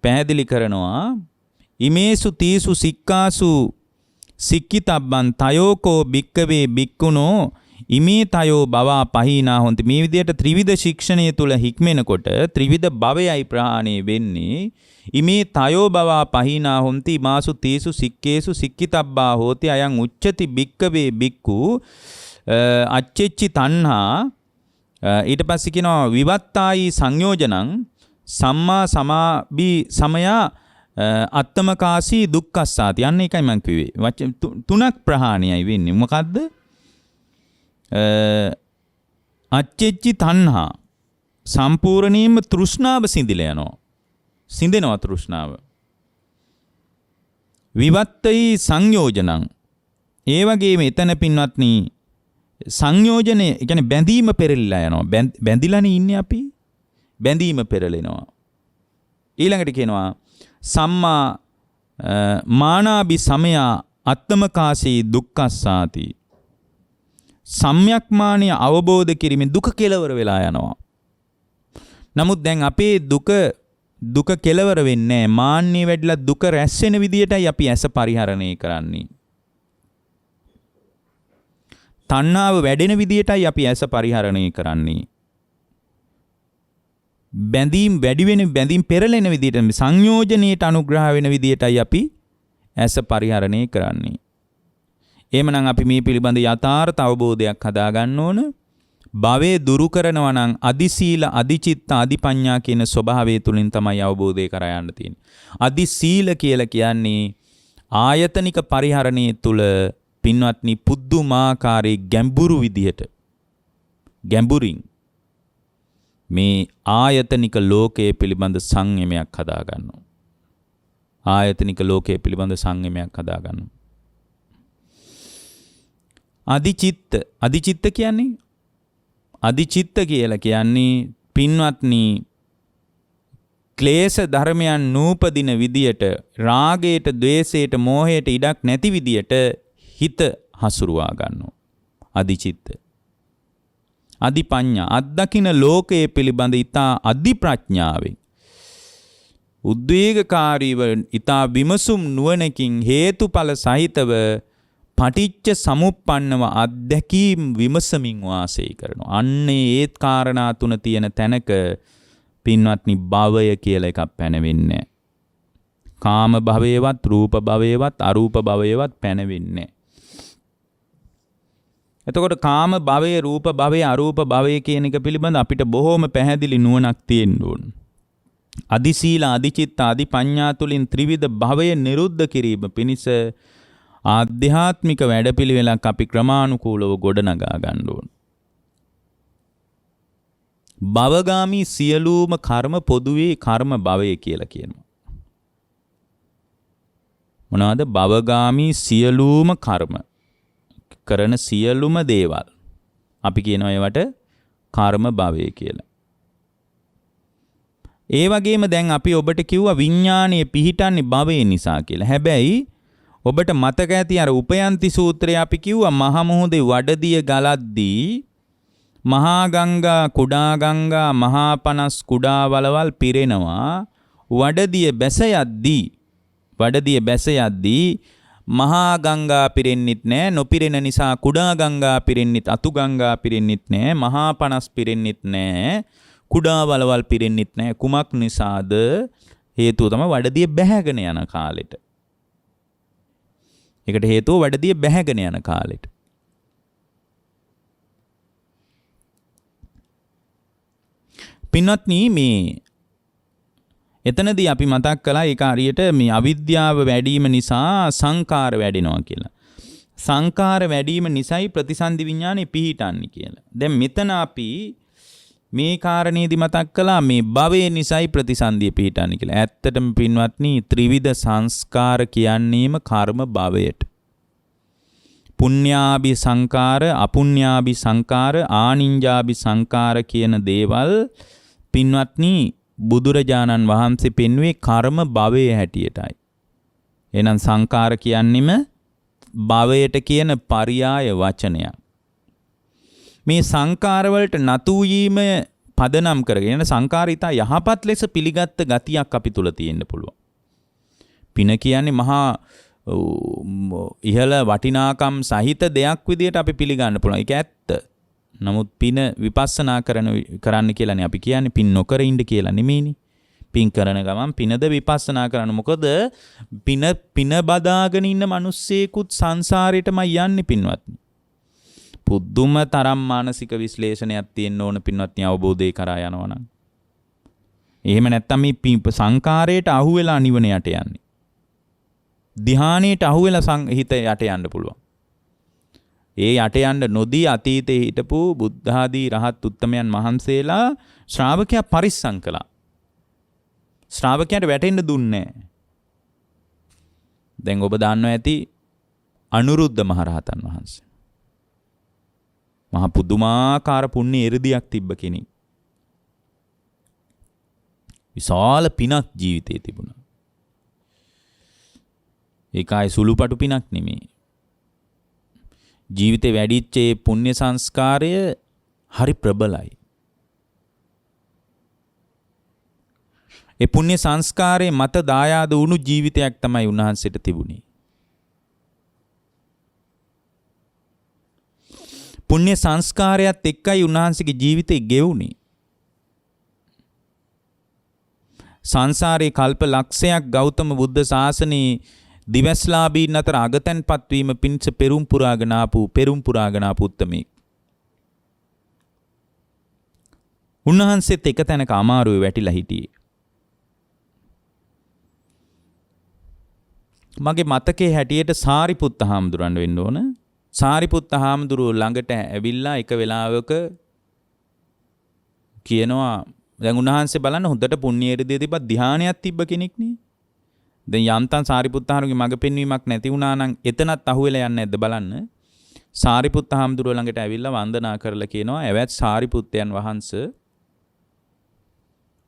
පැහැදිලි කරනවා ඉමේසු තීසු සික්කාසු සික්කිතබ්බන් තයෝකෝ භික්කවේ භික්කුණෝ ඉමේ තයෝ බවා පහීනා හොන්ති. මේ විදිහට ත්‍රිවිධ ශික්ෂණය තුල හික්මෙනකොට ත්‍රිවිධ භවයයි ප්‍රහාණය වෙන්නේ. ඉමේ තයෝ බවා පහීනා හොන්ති මාසු තීසු සික්කේසු සික්කිතබ්බා හෝති අයං උච්චති භික්කවේ භික්ඛු අච්චෙච්චි තණ්හා. ඊට පස්සේ කියනවා විවත්තායි සංයෝජනං සම්මා සමාබි සමයා අත්තමකාසී දුක්ඛස්සාති. යන්න එකයි මම කිව්වේ. වචන තුනක් ප්‍රහාණයයි වෙන්නේ. මොකද්ද? අච්චෙච්චි තණ්හා සම්පූර්ණයෙන්ම තෘෂ්ණාව සිඳිලා යනවා. සිඳෙනවා තෘෂ්ණාව. විවත්තයි සංයෝජනං. ඒ වගේම එතන පින්වත්නි සංයෝජනේ කියන්නේ බැඳීම පෙරලිලා යනවා. බැඳිලානේ ඉන්නේ අපි. බැඳීම පෙරලෙනවා. ඊළඟට කියනවා සම්මා මානාභි සමයා අත්තමකාසී දුක්ඛස්සාති. සම්‍යක් මානිය අවබෝධ කිරීමෙන් දුක කෙලවර වෙලා යනවා. නමුත් දැන් අපේ දුක කෙලවර වෙන්නේ නැහැ. මාන්නේ වැඩිලා දුක රැස් වෙන විදියටයි අපි ඇස පරිහරණය කරන්නේ. තණ්හාව වැඩෙන විදියටයි අපි ඇස පරිහරණය කරන්නේ. බැඳීම් වැඩි වෙන බැඳීම් පෙරලෙන විදියට සංයෝජනයට අනුග්‍රහ වෙන විදියටයි අපි ඇස පරිහරණය කරන්නේ. එහෙමනම් අපි මේ පිළිබඳ යථාර්ථ අවබෝධයක් හදා ගන්න ඕන. භවයේ දුරු කරනවා නම් අදි සීල, අදි චිත්ත, අදි පඤ්ඤා කියන ස්වභාවය තුලින් තමයි අවබෝධය කරා යන්න තියෙන්නේ. අදි සීල කියලා කියන්නේ ආයතනික පරිහරණයේ තුල පින්වත්නි පුදුමාකාරී ගැඹුරු විදියට ගැඹුරින් මේ ආයතනික ලෝකයේ පිළිබඳ සංයමයක් හදා ගන්නවා. ආයතනික ලෝකයේ පිළිබඳ සංයමයක් හදා ගන්නවා. අදිචිත්ත කියන්නේ අදිචිත්ත කියලා කියන්නේ පින්වත්නි ක්ලේශ ධර්මයන් නූපදින විදියට රාගයට, ద్వේෂයට, මෝහයට ඉඩක් නැති විදියට හිත හසුරුවා ගන්නවා. අදිචිත්ත. අදිපඤ්ඤා අද්දකින ලෝකයේ පිළිබඳ ඊතා අදි ප්‍රඥාවෙන් උද්වේගකාරීව ඊතා විමසුම් නුවණකින් හේතුඵල සහිතව පටිච්ච සමුප්පන්නව අධ්‍යක්ීම් විමසමින් වාසය කරනවා. අන්නේ ඒත් කාරණා තුන තියෙන තැනක පින්වත්නි භවය කියලා එකක් පැනවෙන්නේ. කාම භවයේවත්, රූප භවයේවත්, අරූප භවයේවත් පැනවෙන්නේ. එතකොට කාම භවයේ, රූප භවයේ, අරූප භවයේ කියන එක පිළිබඳ අපිට බොහෝම පැහැදිලි නුවණක් තියෙන්න ඕන. අදි සීල, අදි චිත්ත, අදි පඤ්ඤා තුලින් ත්‍රිවිධ භවය නිරුද්ධ කිරීම පිණිස ආධ්‍යාත්මික වැඩපිළිවෙලක් අපි ක්‍රමානුකූලව ගොඩනගා ගන්න ඕන. භවගාමී සියලුම කර්ම පොදුවේ කර්ම භවය කියලා කියනවා. මොනවාද? භවගාමී සියලුම කර්ම කරන සියලුම දේවල් අපි කියනවා ඒවට කර්ම භවය කියලා. ඒ වගේම දැන් අපි ඔබට කිව්වා විඥානයේ පිහිටන්නේ භවය නිසා කියලා. හැබැයි ඔබට මතක ඇති අර උපයන්ති සූත්‍රය අපි කිව්වා මහා මොහොතේ වඩදිය ගලද්දී මහා ගංගා, කුඩා ගංගා, මහා පනස් කුඩා වලවල් පිරෙනවා. වඩදිය බැස යද්දී මහා ගංගා පිරෙන්නෙත් නෑ. නොපිරෙන නිසා කුඩා ගංගා පිරෙන්නෙත්, අතු ගංගා පිරෙන්නෙත් නෑ. මහා පනස් පිරෙන්නෙත් නෑ. කුඩා වලවල් පිරෙන්නෙත් නෑ. කුමක් නිසාද? හේතුව තමයි වඩදිය බැහැගෙන යන කාලෙට. ඒකට හේතුව වඩදිය බැහැගෙන යන කාලෙට. පින්වත්නි මේ එතනදී අපි මතක් කළා ඒක හරියට මේ අවිද්‍යාව වැඩිම නිසා සංකාර වැඩෙනවා කියලා. සංකාර වැඩිම නිසායි ප්‍රතිසන්දි විඥානේ පිහිටන්නේ කියලා. දැන් මෙතන අපි මේ කාරණේදී මතක් කළා මේ භවයේ නිසයි ප්‍රතිසන්දිය පිහිටන්නේ කියලා. ඇත්තටම පින්වත්නි ත්‍රිවිධ සංස්කාර කියන්නේම කර්ම භවයට. පුඤ්ඤාභි සංකාර, අපුඤ්ඤාභි සංකාර, ආනිඤ්ඤාභි සංකාර කියන දේවල් පින්වත්නි බුදුරජාණන් වහන්සේ පෙන්වුවේ කර්ම භවයේ හැටියටයි. එහෙනම් සංකාර කියන්නේම භවයට කියන පරියාය වචනයක්. මේ සංකාර වලට නතු වීම පදනම් කරගෙන සංකාරිතා යහපත් ලෙස පිළිගත් ගතියක් අපි තුල තියෙන්න පුළුවන්. පින කියන්නේ මහා ඉහළ වටිනාකම් සහිත දෙයක් විදිහට අපි පිළිගන්න පුළුවන්. ඒක ඇත්ත. නමුත් පින විපස්සනා කරන්න කියලානේ අපි කියන්නේ. පින් නොකර ඉන්න කියලා නෙමෙයිනේ. පින් කරන ගමන් පිනද විපස්සනා කරන්න. මොකද පින බදාගෙන ඉන්න මිනිස්සෙකුත් සංසාරේටම යන්නේ පින්වත්නි. පුදුම තරම් මානසික විශ්ලේෂණයක් තියෙන්න ඕන පින්වත්නි අවබෝධය කරා යනවා නම්. එහෙම නැත්තම් මේ සංකාරයට අහු වෙලා නිවන යට යන්නේ. ධ්‍යානයට අහු වෙලා හිත යට යන්න පුළුවන්. ඒ යට යන්න නොදී අතීතේ හිටපු බුද්ධ ආදී රහත් උත්තමයන් වහන්සේලා ශ්‍රාවකයා පරිස්සම් කළා. ශ්‍රාවකයාට වැටෙන්න දුන්නේ නැහැ. දැන් ඔබ දන්නවා ඇති අනුරුද්ධ මහරහතන් වහන්සේ. මහා පුදුමාකාර පුණ්‍ය එ르දියක් තිබ්බ කෙනෙක්. විශාල පිනක් ජීවිතේ තිබුණා. ඒකයි සුළුපටු පිනක් නෙමෙයි. ජීවිතේ වැඩිච්ච ඒ පුණ්‍ය සංස්කාරය හරි ප්‍රබලයි. ඒ පුණ්‍ය සංස්කාරයේ මත දායාද වුණු ජීවිතයක් තමයි උන්වහන්සේට තිබුණේ. පුණ්‍ය සංස්කාරයත් එක්කයි උන්වහන්සේගේ ජීවිතේ ගෙවුනේ. සංසාරේ කල්ප ලක්ෂයක් ගෞතම බුද්ධ ශාසනයේ දිවස්ලාභීන් අතර අගතැන්පත් වීම පිණිස පෙරම් පුරාගෙන ආපු උත්තමෙක්. උන්වහන්සේත් එක තැනක අමාරුවේ වැටිලා හිටියේ. මගේ මතකයේ හැටියට සාරිපුත්ත හාමුදුරන් වෙන්න ඕන. සාරිපුත්ත හාමුදුරුව ළඟට ඇවිල්ලා එක වෙලාවක කියනවා දැන් උන්වහන්සේ බලන්න හොඳට පුණ්‍ය එ르දිය තිබ්බ ධානයක් තිබ්බ කෙනෙක් නේ. දැන් යම්තන් සාරිපුත්ත හාමුදුරුවගේ මඟ පෙන්වීමක් නැති වුණා නම් එතනත් අහුවෙලා යන්නේ නැද්ද බලන්න. සාරිපුත්ත හාමුදුරුව ළඟට ඇවිල්ලා වන්දනා කරලා කියනවා එවත් සාරිපුත්තයන් වහන්සේ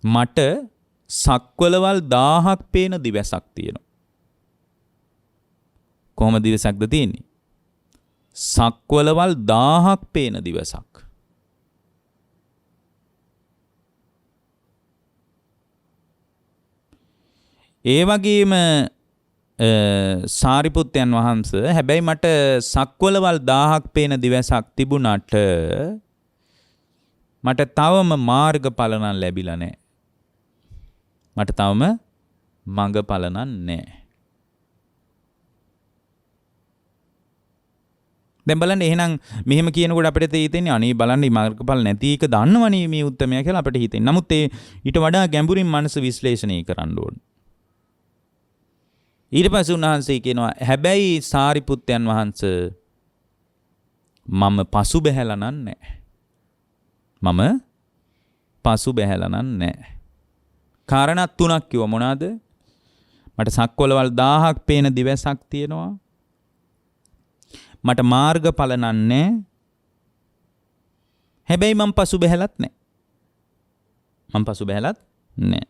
මට සක්වලවල් 1000ක් පේන දිවසක් තියෙනවා. කොහොම දිවසක්ද තියෙන්නේ? සක්වලවල් 1000ක් පේන දිවසක්. ඒ වගේම සාරිපුත්තයන් වහන්සේ හැබැයි මට සක්වලවල් 1000ක් පේන දිවසක් තිබුණාට මට තවම මාර්ගඵල නම් ලැබිලා නැහැ. මට තවම මඟඵල නම් නැහැ. දැන් බලන්න එහෙනම් මෙහෙම කියනකොට අපිට තේිතෙන්නේ අනේ බලන්න මේ මාර්ගඵල නැති එක දන්නවනේ මේ උත්තරමයා කියලා අපිට හිතෙන්නේ. නමුත් ඒ ඊට වඩා ගැඹුරින් මනස විශ්ලේෂණය කරන්න ඕන. ඊට පස්සේ උන්වහන්සේ කියනවා හැබැයි සාරිපුත්තයන් වහන්සේ මම පසු බැහැලා නැහැ. මම පසු බැහැලා නැහැ. කාරණා තුනක් කිව්වා මොනවාද? මට සක්වලවල් 1000ක් පේන දිවසක් තියෙනවා. මට මාර්ගඵල නැහැ. හැබැයි මම පසු බැහැලත් නැහැ. මම පසු බැහැලත් නැහැ.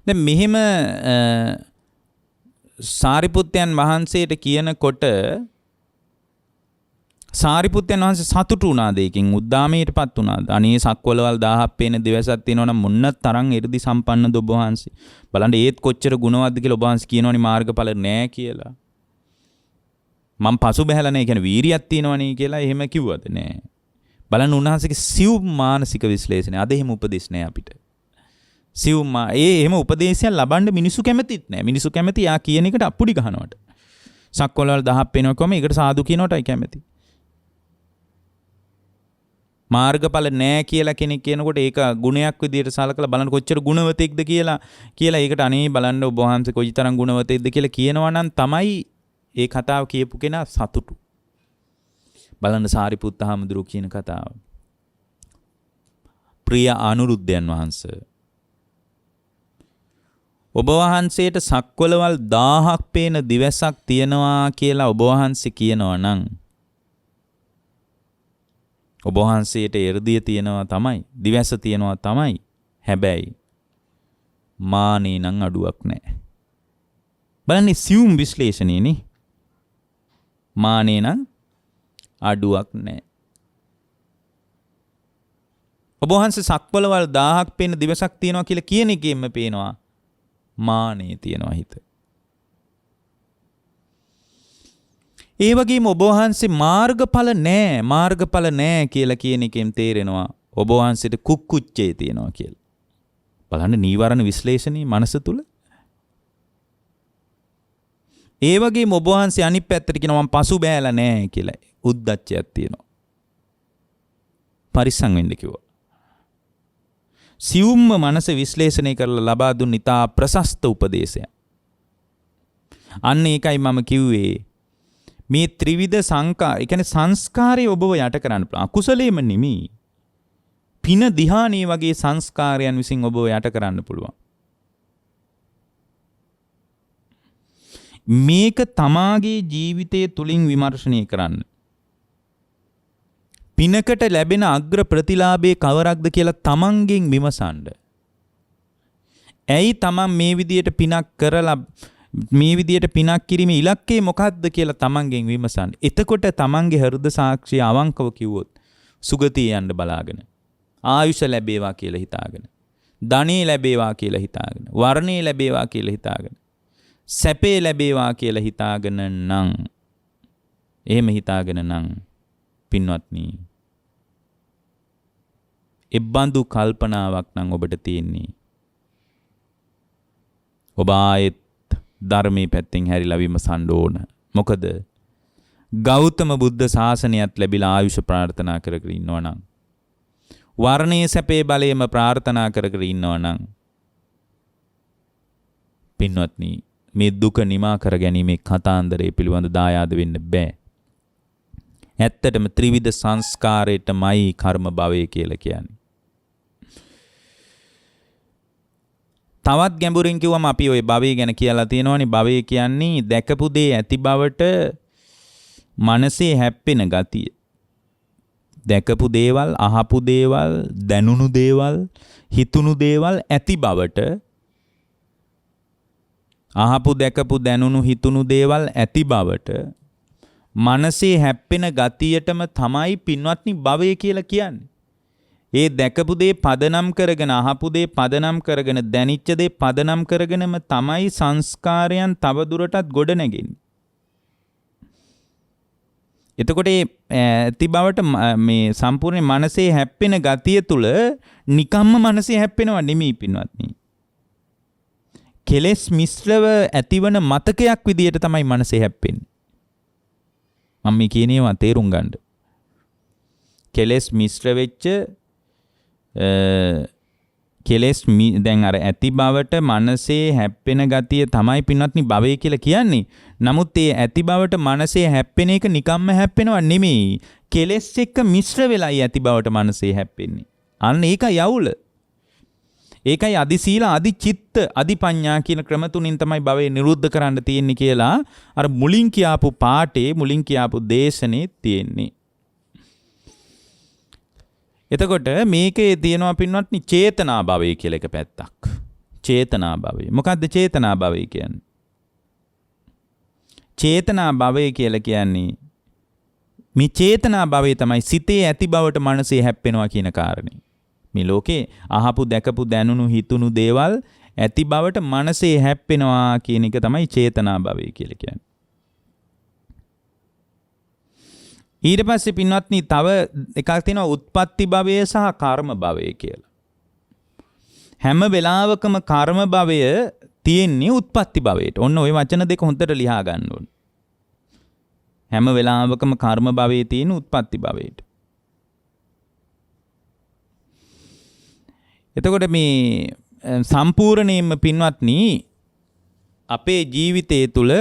දැන් මෙහෙම සාරිපුත්තයන් වහන්සේට කියනකොට සාරිපුත්තයන් වහන්සේ සතුටු වුණාද ඒකෙන් උද්දාමයටපත් වුණාද? අනේ සක්වලවල් 1000ක් පේන දිවසක් තියෙනවා නම් මොන්න තරම් 이르දි සම්පන්නද ඔබ වහන්සේ. බලන්න ඒත් කොච්චර ගුණවත්ද කියලා ඔබ වහන්සේ කියනවනේ මාර්ගඵල නැහැ කියලා. මම පසු බැහැලා නැහැ කියන්නේ වීරියක් තියෙනවනේ කියලා එහෙම කිව්වද නැහැ. බලන්න උන්වහන්සේගේ සිව් මානසික විශ්ලේෂණය. අද එහෙම උපදෙස් නැහැ අපිට. එහෙම උපදේශයක් ලබන්න මිනිස්සු කැමතිත් නැහැ. මිනිස්සු කැමති යා කියන එකට අප්පුඩි ගහනවට. සක්වලවල් 10ක් පේනවා කොහම ඒකට සාදු කියනවටයි කැමති. මාර්ගඵල නැහැ කියලා කෙනෙක් කියනකොට ඒක ගුණයක් විදියට සලකලා බලන්න කොච්චර ගුණවතෙක්ද කියලා ඒකට අනේ බලන්න ඔබ වහන්සේ කොයිතරම් ගුණවතෙක්ද කියලා කියනවා නම් තමයි ඒ කතාව කියපු කෙනා සතුටු. බලන්න සාරිපුත්ත හාමුදුරුවෝ කියන කතාව. ප්‍රිය අනුරුද්ධයන් වහන්සේ ඔබ වහන්සේට සක්වලවල් 1000ක් පේන දිවසක් තියනවා කියලා ඔබ වහන්සේ කියනවා නම් ඔබ වහන්සේට එ르දිය තියනවා තමයි, දිවස තියනවා තමයි. හැබැයි මානේ නම් අඩුවක් නැහැ. බලන්න සියුම් විශ්ලේෂණයනේ. මානේ නම් අඩුවක් නැහැ. ඔබ වහන්සේ සක්වලවල් 1000ක් පේන දිවසක් තියනවා කියලා කියන එකෙන්ම පේනවා මානේ තියනවා හිත. ඒ වගේම ඔබ වහන්සේ මාර්ගඵල නැහැ කියලා කියන එකෙන් තේරෙනවා ඔබ වහන්සේට කුක්කුච්චේ තියනවා කියලා. බලන්න නීවරණ විශ්ලේෂණී මනස තුල. ඒ වගේම ඔබ වහන්සේ අනිත් පැත්තට කියනවා මම පසු බෑලා නැහැ කියලා. උද්දච්චයක් තියෙනවා. පරිස්සම් වෙන්න කිව්වා. සියුම්ම මනස විශ්ලේෂණය කරලා ලබා දුන්න ඉතා ප්‍රශස්ත උපදේශයක්. අන්න ඒකයි මම කිව්වේ මේ ත්‍රිවිධ සංකාර, ඒ කියන්නේ සංස්කාරය ඔබව යට කරන්න පුළුවන්. අකුසලෙම නෙමෙයි. පින දිහානේ වගේ සංස්කාරයන් විසින් ඔබව යට කරන්න පුළුවන්. මේක තමාගේ ජීවිතය තුලින් විමර්ශනය කරන්න. පිනකට ලැබෙන අග්‍ර ප්‍රතිලාභයේ කවරක්ද කියලා තමන්ගෙන් විමසන්න. ඇයි තමන් මේ විදියට පිනක් කරලා මේ විදියට පිනක් කිරීමේ ඉලක්කය මොකක්ද කියලා තමන්ගෙන් විමසන්න. එතකොට තමන්ගේ හෘද සාක්ෂිය අවංකව කිව්වොත් සුගතිය යන්න බලාගෙන, ආයුෂ ලැබේවා කියලා හිතාගෙන, ධනෙ ලැබේවා කියලා හිතාගෙන, වර්ණේ ලැබේවා කියලා හිතාගෙන, සැපේ ලැබේවා කියලා හිතාගෙන නම්, එහෙම හිතාගෙන නම් පින්වත්නි, එබ්බඳු කල්පනාවක් නම් ඔබට තියෙන්නේ. ඔබ ආයෙත් ධර්මයේ පැත්තෙන් හැරිලා විමසන්න ඕන. මොකද ගෞතම බුද්ධ ශාසනයත් ලැබිලා ආයුෂ ප්‍රාර්ථනා කර කර ඉන්නවා නම්, වර්ණයේ සැපේ බලයම ප්‍රාර්ථනා කර කර ඉන්නවා නම්, පින්වත්නි, මේ දුක නිමා කර ගැනීමේ කතාන්දරය පිළිබඳ දායාද වෙන්න බෑ. ඇත්තටම ත්‍රිවිධ සංස්කාරයටමයි කර්ම භවය කියලා කියන්නේ. තවත් ගැඹුරින් කිව්වම අපි ওই භවය ගැන කියලා තියෙනවානේ. භවය කියන්නේ දැකපු දේ ඇති බවට මනසේ හැප්පෙන ගතිය. දැකපු දේවල්, අහපු දේවල්, දැනුණු දේවල්, හිතුණු දේවල් ඇති බවට, අහපු දැකපු දැනුණු හිතුණු දේවල් ඇති බවට මනසේ හැප්පෙන ගතියටම තමයි පින්වත්නි භවය කියලා කියන්නේ. ඒ දැකපු දේ පදනම් කරගෙන, අහපු දේ පදනම් කරගෙන, දැනිච්ච දේ පදනම් කරගෙනම තමයි සංස්කාරයන් තව දුරටත් ගොඩ නැගෙන්නේ. එතකොට ඇති බවට මේ සම්පූර්ණ මනසේ හැප්පෙන ගතිය තුල නිකම්ම මනසේ හැප්පෙනව නෙමෙයි පින්වත්නි. කෙලෙස් මිශ්‍රව ඇතිවන මතකයක් විදියට තමයි මනසේ හැප්පෙන්නේ. මම මේ කියන ඒවා තේරුම් ගන්න. කෙලෙස් මිශ්‍ර වෙච්ච දැන් අර ඇති බවට මනසේ හැප්පෙන ගතිය තමයි පින්වත්නි භවය කියලා කියන්නේ. නමුත් ඒ ඇති බවට මනසේ හැප්පෙන එක නිකම්ම හැප්පෙනව නෙමෙයි. කෙලෙස් එක්ක මිශ්‍ර වෙලායි ඇති බවට මනසේ හැප්පෙන්නේ. අන්න ඒකයි යවුල. ඒකයි අදි සීල, අදි චිත්ත, අදි පඤ්ඤා කියන ක්‍රම තුنين තමයි භවය නිරුද්ධ කරන්න තියෙන්නේ කියලා අර මුලින් කියාපු පාඩේ, මුලින් කියාපු දේශනේ තියෙන්නේ. එතකොට මේකේ තියෙනවා පින්වත්නි චේතනා භවය කියලා එක පැත්තක්. චේතනා භවය. මොකද්ද චේතනා භවය කියන්නේ? චේතනා භවය කියලා කියන්නේ මේ චේතනා භවය තමයි සිතේ ඇති බවට මනසේ හැප්පෙනවා කියන කාරණේ. මේ ලෝකේ අහපු දැකපු දැනුණු හිතුණු දේවල් ඇති බවට මනසේ හැප්පෙනවා කියන එක තමයි චේතනා භවය කියලා කියන්නේ. ඊට පස්සේ පින්වත්නි තව එකක් තියෙනවා උත්පත්ති භවය සහ කර්ම භවය කියලා. හැම වෙලාවකම කර්ම භවය තියෙන්නේ උත්පත්ති භවයට. ඔන්න ওই වචන දෙක හොඳට ලියා ගන්න ඕන. හැම වෙලාවකම කර්ම භවයේ තියෙන උත්පත්ති භවයට. එතකොට මේ සම්පූර්ණයෙන්ම පින්වත්නි අපේ ජීවිතය තුළ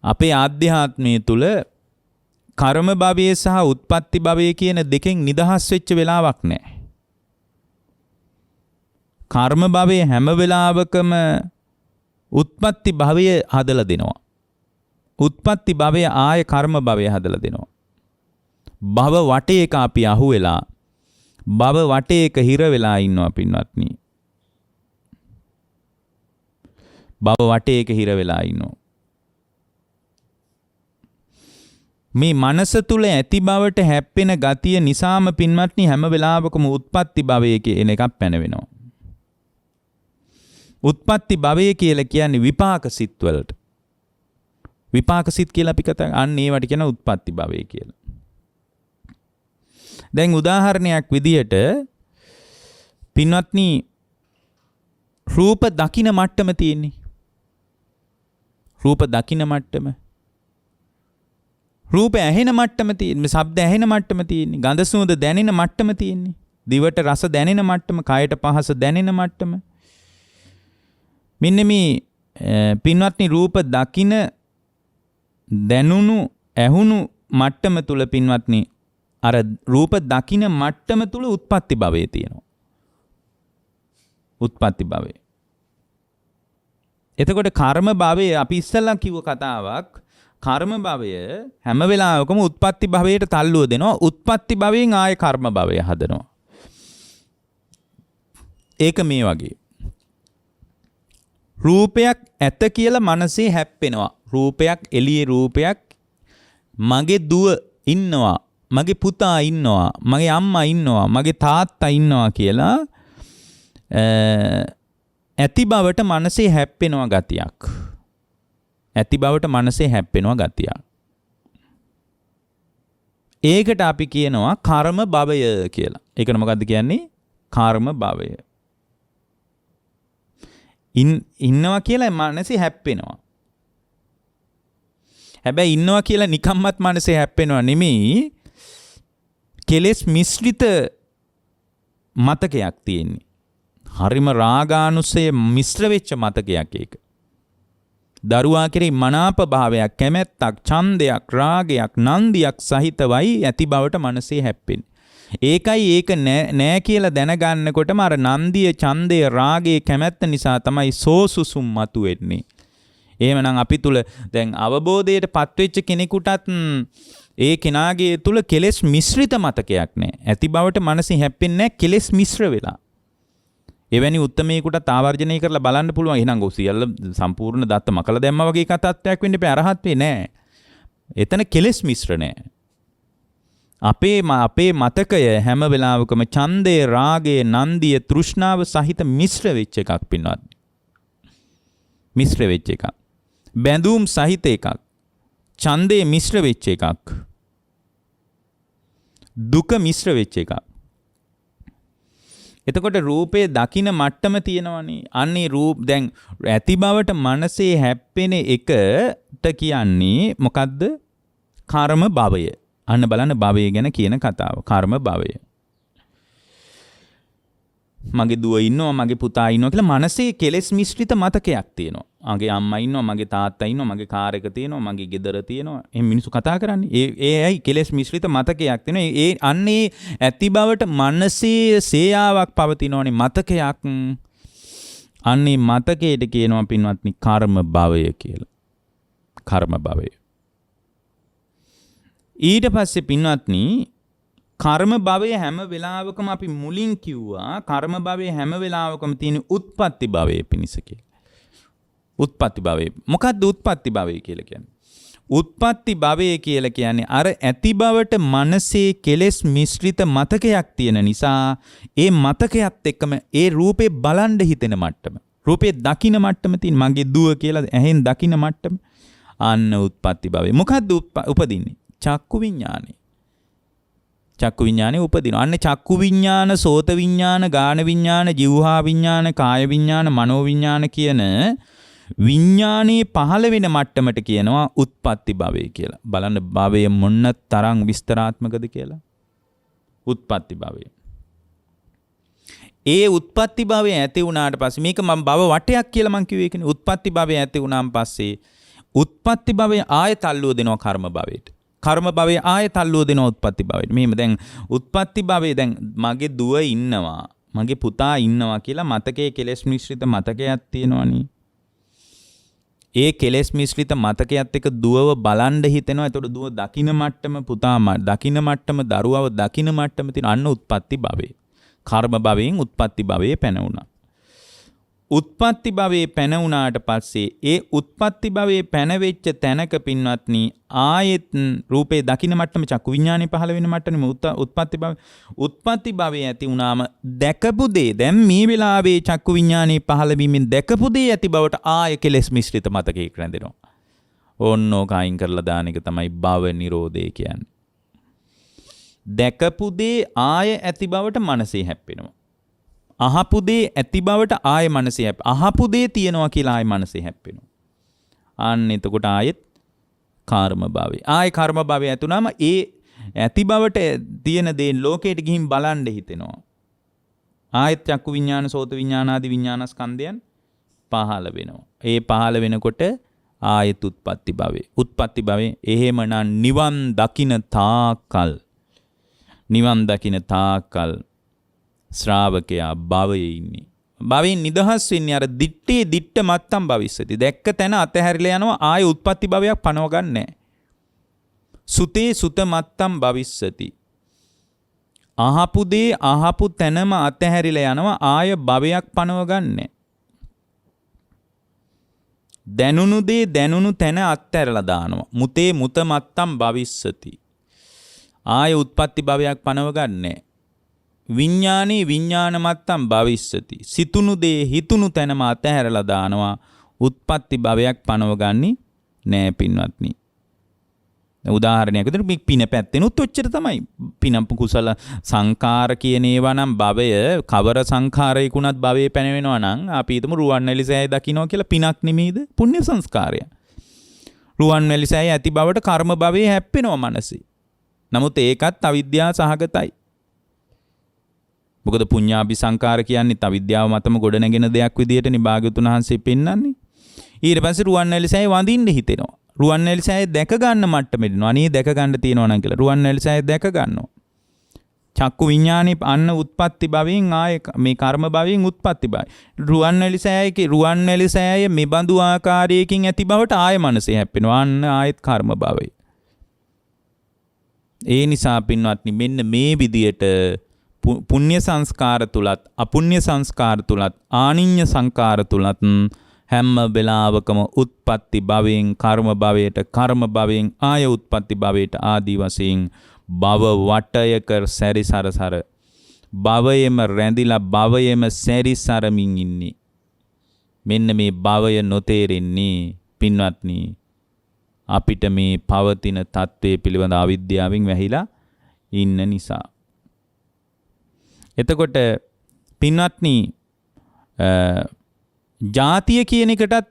අපේ ආධ්‍යාත්මයේ තුල කර්ම භවයේ සහ උත්පත්ති භවයේ කියන දෙකෙන් නිදහස් වෙච්ච වෙලාවක් නැහැ. කර්ම භවයේ හැම වෙලාවකම උත්පත්ති භවය හදලා දෙනවා. උත්පත්ති භවය ආය කර්ම භවය හදලා දෙනවා. භව වටේක අපි අහුවෙලා භව වටේක හිර වෙලා ඉන්නවා පින්වත්නි. භව වටේක හිර වෙලා ඉන්නවා. මේ මනස තුල ඇති බවට හැප්පෙන ගතිය නිසාම පින්වත්නි හැම වෙලාවකම උත්පත්ති භවයේ කියන එකක් පැනවෙනවා. උත්පත්ති භවය කියලා කියන්නේ විපාක සිත් වලට. විපාක සිත් කියලා අපි කතා අන්න ඒවට කියන උත්පත්ති භවය කියලා. දැන් උදාහරණයක් විදියට පින්වත්නි රූප දකින මට්ටම තියෙන්නේ. රූප දකින මට්ටම. රූප ඇහෙන මට්ටම තියෙන්නේ. ශබ්ද ඇහෙන මට්ටම තියෙන්නේ. ගඳ සුවඳ දැනෙන මට්ටම තියෙන්නේ. දිවට රස දැනෙන මට්ටම, කයට පහස දැනෙන මට්ටම. මෙන්න මේ පින්වත්නි රූප දකින දැනුණු ඇහුණු මට්ටම තුල පින්වත්නි අර රූප දකින මට්ටම තුල උත්පත්ති භවය තියෙනවා. උත්පත්ති භවය. එතකොට කර්ම භවය අපි ඉස්සෙල්ලා කිව්ව කතාවක් කර්ම භවය හැම වෙලාවකම උත්පත්ති භවයට තල්ලුව දෙනවා. උත්පත්ති භවයෙන් ආය කර්ම භවය හදනවා. ඒක මේ වගේ. රූපයක් ඇත කියලා මනසේ හැප්පෙනවා. රූපයක් එළියේ රූපයක් මගේ දුව ඉන්නවා. මගේ පුතා ඉන්නවා. මගේ අම්මා ඉන්නවා. මගේ තාත්තා ඉන්නවා කියලා ඇති බවට මනසේ හැප්පෙනවා ගතියක්. ඇති බවට මනසේ හැප්පෙනවා ගතියක්. ඒකට අපි කියනවා කර්ම භවය කියලා. ඒකට මොකද්ද කියන්නේ? කර්ම භවය. ඉන්නවා කියලා මනසේ හැප්පෙනවා. හැබැයි ඉන්නවා කියලා නිකම්මත් මනසේ හැප්පෙනවා නෙමෙයි. කෙලෙස් මිශ්‍රිත මතකයක් තියෙන්නේ. හරිම රාගානුසය මිශ්‍ර වෙච්ච මතකයක් ඒක. දරුවා කෙරෙහි මනාප භාවයක්, කැමැත්තක්, ඡන්දයක්, රාගයක්, නන්දියක් සහිතවයි ඇති බවට මනසේ හැප්පෙන්නේ. ඒකයි ඒක නෑ කියලා දැනගන්නකොටම අර නන්දිය, ඡන්දය, රාගය, කැමැත්ත නිසා තමයි සෝසුසුම් මතුවෙන්නේ. එහෙමනම් අපි තුල දැන් අවබෝධයට පත්වෙච්ච කෙනෙකුටත් ඒ කෙනාගේ තුල කෙලෙස් මිශ්‍රිත මතකයක් නෑ. ඇති බවට මනසේ හැප්පෙන්නේ නෑ කෙලෙස් මිශ්‍ර වෙලා. එවැනි උත්මේකට ආවර්ජනය කරලා බලන්න පුළුවන්. එහෙනම් ඔය සියල්ල සම්පූර්ණ දත්ත මකලා දැම්මා වගේ කතාවක් වෙන්න බෑ. අරහත් වේ නෑ. එතන කෙලෙස් මිශ්‍ර නෑ. අපේ මතකය හැම වෙලාවකම ඡන්දය, රාගය, නන්දිය, තෘෂ්ණාව සහිත මිශ්‍ර වෙච්ච එකක් පින්වත්. මිශ්‍ර වෙච්ච එකක්. බැඳුම් සහිත එකක්. ඡන්දය මිශ්‍ර වෙච්ච එකක්. දුක මිශ්‍ර වෙච්ච එකක්. එතකොට රූපේ දකින මට්ටම තියෙනවනේ. අන්නේ රූප දැන් ඇති බවට මනසේ හැප්පෙන එකට කියන්නේ මොකද්ද? කර්ම භවය. අන්න බලන්න භවය ගැන කියන කතාව. කර්ම භවය. මගේ දුව ඉන්නවා, මගේ පුතා ඉන්නවා කියලා මනසේ කෙලෙස් මිශ්‍රිත මතකයක් තියෙනවා. මගේ අම්මා ඉන්නවා, මගේ තාත්තා ඉන්නවා, මගේ කාර් එක තියෙනවා, මගේ ගෙදර තියෙනවා. එහෙනම් මිනිස්සු කතා කරන්නේ. ඒ ඇයි කෙලෙස් මිශ්‍රිත මතකයක් තියෙනවා. ඒ අන්නේ ඇති බවට මනසේ සේයාවක් පවතිනවනේ මතකයක්. අන්නේ මතකයට කියනවා පින්වත්නි කර්ම භවය කියලා. කර්ම භවය. ඊට පස්සේ පින්වත්නි කර්ම භවය හැම වෙලාවකම අපි මුලින් කිව්වා කර්ම භවය හැම වෙලාවකම තියෙන උත්පත්ති භවයේ පිණිස කියලා. උත්පත්ති භවය. මොකක්ද උත්පත්ති භවය කියලා කියන්නේ? උත්පත්ති භවය කියලා කියන්නේ අර ඇති බවට මනසේ කෙලෙස් මිශ්‍රිත මතකයක් තියෙන නිසා ඒ මතකයත් එක්කම ඒ රූපේ බලන්න හිතෙන මට්ටම. රූපේ දකින්න මට්ටම තියෙන මගේ දුව කියලා ඇහෙන් දකින්න මට්ටම. අන්න උත්පත්ති භවය. මොකක්ද උපදින්නේ? චක්කු විඥානේ. චක්කු විඥානේ උපදිනවා. අන්න චක්කු විඥාන, සෝත විඥාන, ගාන විඥාන, જીවහා විඥාන, කාය විඥාන, මනෝ විඥාන කියන විඥානේ පහළ වෙන මට්ටමට කියනවා උත්පත්ති භවය කියලා. බලන්න භවය මොන්න තරම් විස්තරාත්මකද කියලා. උත්පත්ති භවය. ඒ උත්පත්ති භවය ඇති වුණාට පස්සේ මේක මම භව වටයක් කියලා මම කිව්වේ ඒකනේ. උත්පත්ති භවය ඇති වුණාන් පස්සේ උත්පත්ති භවය ආයෙත් අල්ලුව දෙනවා කර්ම භවයට. කර්ම භවය ආයෙත් අල්ලුව දෙනවා උත්පත්ති භවයට. මෙහෙම දැන් උත්පත්ති භවයේ දැන් මගේ දුව ඉන්නවා, මගේ පුතා ඉන්නවා කියලා මතකයේ කෙලෙස් මිශ්‍රිත මතකයක් තියෙනවනේ. ඒ කෙලෙස් මිශ්‍රිත මතකයත් එක්ක දුවව බලන් හිතෙනවා. එතකොට දුව දකින්න මට්ටම, පුතා දකින්න මට්ටම, දරුවව දකින්න මට්ටම තියෙන අන්න උත්පත්ති භවයේ. කර්ම භවයෙන් උත්පත්ති භවයේ පැන වුණා. උත්පත්ති භවයේ පැන වුණාට පස්සේ ඒ උත්පත්ති භවයේ පැන වෙච්ච තැනක පින්වත්නි ආයෙත් රූපේ දකින්න මට්ටම චක්කු විඥානේ පහළ වෙන මට්ටමෙම උත්පත්ති භවයේ ඇති වුණාම දැකපු දේ දැන් මේ වෙලාවේ චක්කු විඥානේ පහළ වීමෙන් දැකපු දේ ඇති බවට ආයෙ කෙලෙස් මිශ්‍රිත මතකයක් රැඳෙනවා. ඕන්නෝක අයින් කරලා දාන එක තමයි භව නිරෝධය කියන්නේ. දැකපු දේ ආයෙ ඇති බවට මනසේ හැප්පෙනවා. අහපු දේ ඇති බවට ආයෙ මනසේ හැප්පෙනවා. අහපු දේ තියෙනවා කියලා ආයෙ මනසේ හැප්පෙනවා. අන්න එතකොට ආයෙත් කර්ම භවය. ආයෙ කර්ම භවය ඇතුණාම ඒ ඇති බවට තියෙන දේ ලෝකයට ගිහින් බලන්න හිතෙනවා. ආයෙත් චක්කු විඥාන, සෝත විඥාන ආදී විඥානස්කන්ධයන් පහළ වෙනවා. ඒ පහළ වෙනකොට ආයෙත් උත්පත්ති භවය. උත්පත්ති භවය එහෙමනම් නිවන් දකින්න තාකල්, නිවන් දකින්න තාකල් ශ්‍රාවකයා භවයේ ඉන්නේ. භවයෙන් නිදහස් වෙන්නේ අර දිත්තේ දිට්ඨ මත්තම් භවිස්සති. දැක්ක තැන අතහැරිලා යනවා, ආයෙ උත්පත්ති භවයක් පනව ගන්නෑ. සුතේ සුත මත්තම් භවිස්සති. අහපු දේ අහපු තැනම අතහැරිලා යනවා, ආයෙ භවයක් පනව ගන්නෑ. දැනුණු දේ දැනුණු තැන අත්හැරලා දානවා. මුතේ මුත මත්තම් භවිස්සති. ආයෙ උත්පත්ති භවයක් පනව ගන්නෑ. විඥානේ විඥාන මත්තම් භවිස්සති. සිතුණු දේ හිතුණු තැනම අතහැරලා දානවා. උත්පත්ති භවයක් පනව ගන්නේ නෑ පින්වත්නි. උදාහරණයක් විදිහට මේ පින පැත්තෙනුත් ඔච්චර තමයි. පින කුසල සංකාර කියන ඒවා නම් භවය කවර සංඛාරයකුණත් භවයේ පැනවෙනවා නම් අපි හිතමු රුවන්වැලිසෑය දකින්නවා කියලා පිනක් නෙමෙයිද? පුණ්‍ය සංස්කාරය. රුවන්වැලිසෑය ඇති බවට කර්ම භවයේ හැප්පෙනවා මනසේ. නමුත් ඒකත් අවිද්‍යාව සහගතයි. මොකද පුඤ්ඤාභි සංකාර කියන්නේ අවිද්‍යාව මතම ගොඩනගෙන දෙයක් විදිහටනේ භාග්‍යවතුන් වහන්සේ පෙන්වන්නේ. ඊට පස්සේ රුවන්වැලිසෑය වඳින්න හිතෙනවා. රුවන්වැලිසෑය දැක ගන්න මට්ටමෙට එනවා. අනේ දැක ගන්න තියෙනවා නම් කියලා රුවන්වැලිසෑය දැක ගන්නවා. චක්කු විඥානේ අන්න උත්පත්ති භවයෙන් ආයේ මේ කර්ම භවයෙන් උත්පත්ති භවය. රුවන්වැලිසෑය මෙබඳු ආකාරයකින් ඇති බවට ආයේ මනසේ හැප්පෙනවා. අන්න ආයෙත් කර්ම භවය. ඒ නිසා පින්වත්නි මෙන්න මේ විදියට පුණ්‍ය සංස්කාර තුලත් අපුණ්‍ය සංස්කාර තුලත් ආනිඤ්ඤ සංකාර තුලත් හැම වෙලාවකම උත්පත්ති භවයෙන් කර්ම භවයට, කර්ම භවයෙන් ආය උත්පත්ති භවයට ආදී වශයෙන් භව වටයක සැරිසරසර භවයේම රැඳිලා භවයේම සැරිසරමින් ඉන්නේ. මෙන්න මේ භවය නොතේරෙන්නේ පින්වත්නි අපිට මේ පවතින தત્ත්වයේ පිළිබඳ අවිද්‍යාවෙන් වැහිලා ඉන්න නිසා. එතකොට පින්වත්නි ජාතිය කියන එකටත්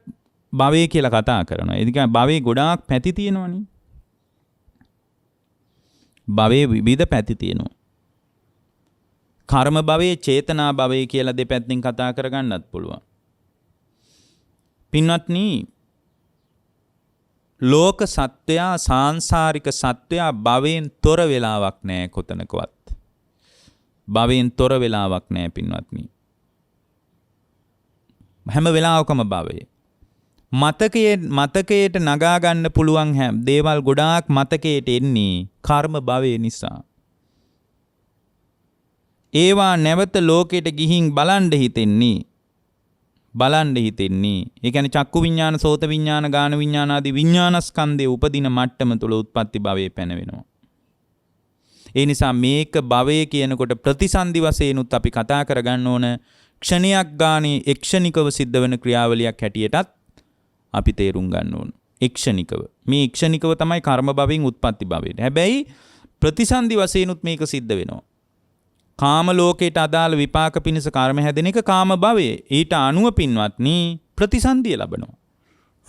භවය කියලා කතා කරනවා. ඒ කියන්නේ භවයේ ගොඩාක් පැති තියෙනවනේ. භවයේ විවිධ පැති තියෙනවා. කර්ම භවයේ, චේතනා භවයේ කියලා දෙපැත්තෙන් කතා කරගන්නත් පුළුවන්. පින්වත්නි ලෝක සත්වයා, සාංශාරික සත්වයා භවයෙන් තොර වෙලාවක් නැහැ කොතනකවත්. භවයෙන් තොර වෙලාවක් නැහැ පින්වත්නි. හැම වෙලාවකම භවය. මතකයට නගා ගන්න පුළුවන් දේවල් ගොඩාක් මතකයට එන්නේ කර්ම භවය නිසා. ඒවා නැවත ලෝකෙට ගිහින් බලන්න හිතෙන්නේ. ඒ කියන්නේ චක්කු විඥාන, සෝත විඥාන, ගාන විඥාන ආදී විඥානස්කන්ධයේ උපදින මට්ටම තුල උත්පත්ති භවයේ පැනවෙනවා. ඒ නිසා මේක භවය කියනකොට ප්‍රතිසන්දි වශයෙන්ුත් අපි කතා කරගන්න ඕන ක්ෂණයක් ගානේ එක්ෂණිකව සිද්ධ වෙන ක්‍රියාවලියක් හැටියටත් අපි තේරුම් ගන්න ඕන. එක්ෂණිකව. මේ එක්ෂණිකව තමයි කර්ම භවයෙන් උත්පත්ති භවයට. හැබැයි ප්‍රතිසන්දි වශයෙන්ුත් මේක සිද්ධ වෙනවා. කාම ලෝකයට අදාළ විපාක පිණිස කර්ම හැදෙන එක කාම භවයේ. ඊට අනුව පින්වත්නි ප්‍රතිසන්දිය ලබනවා.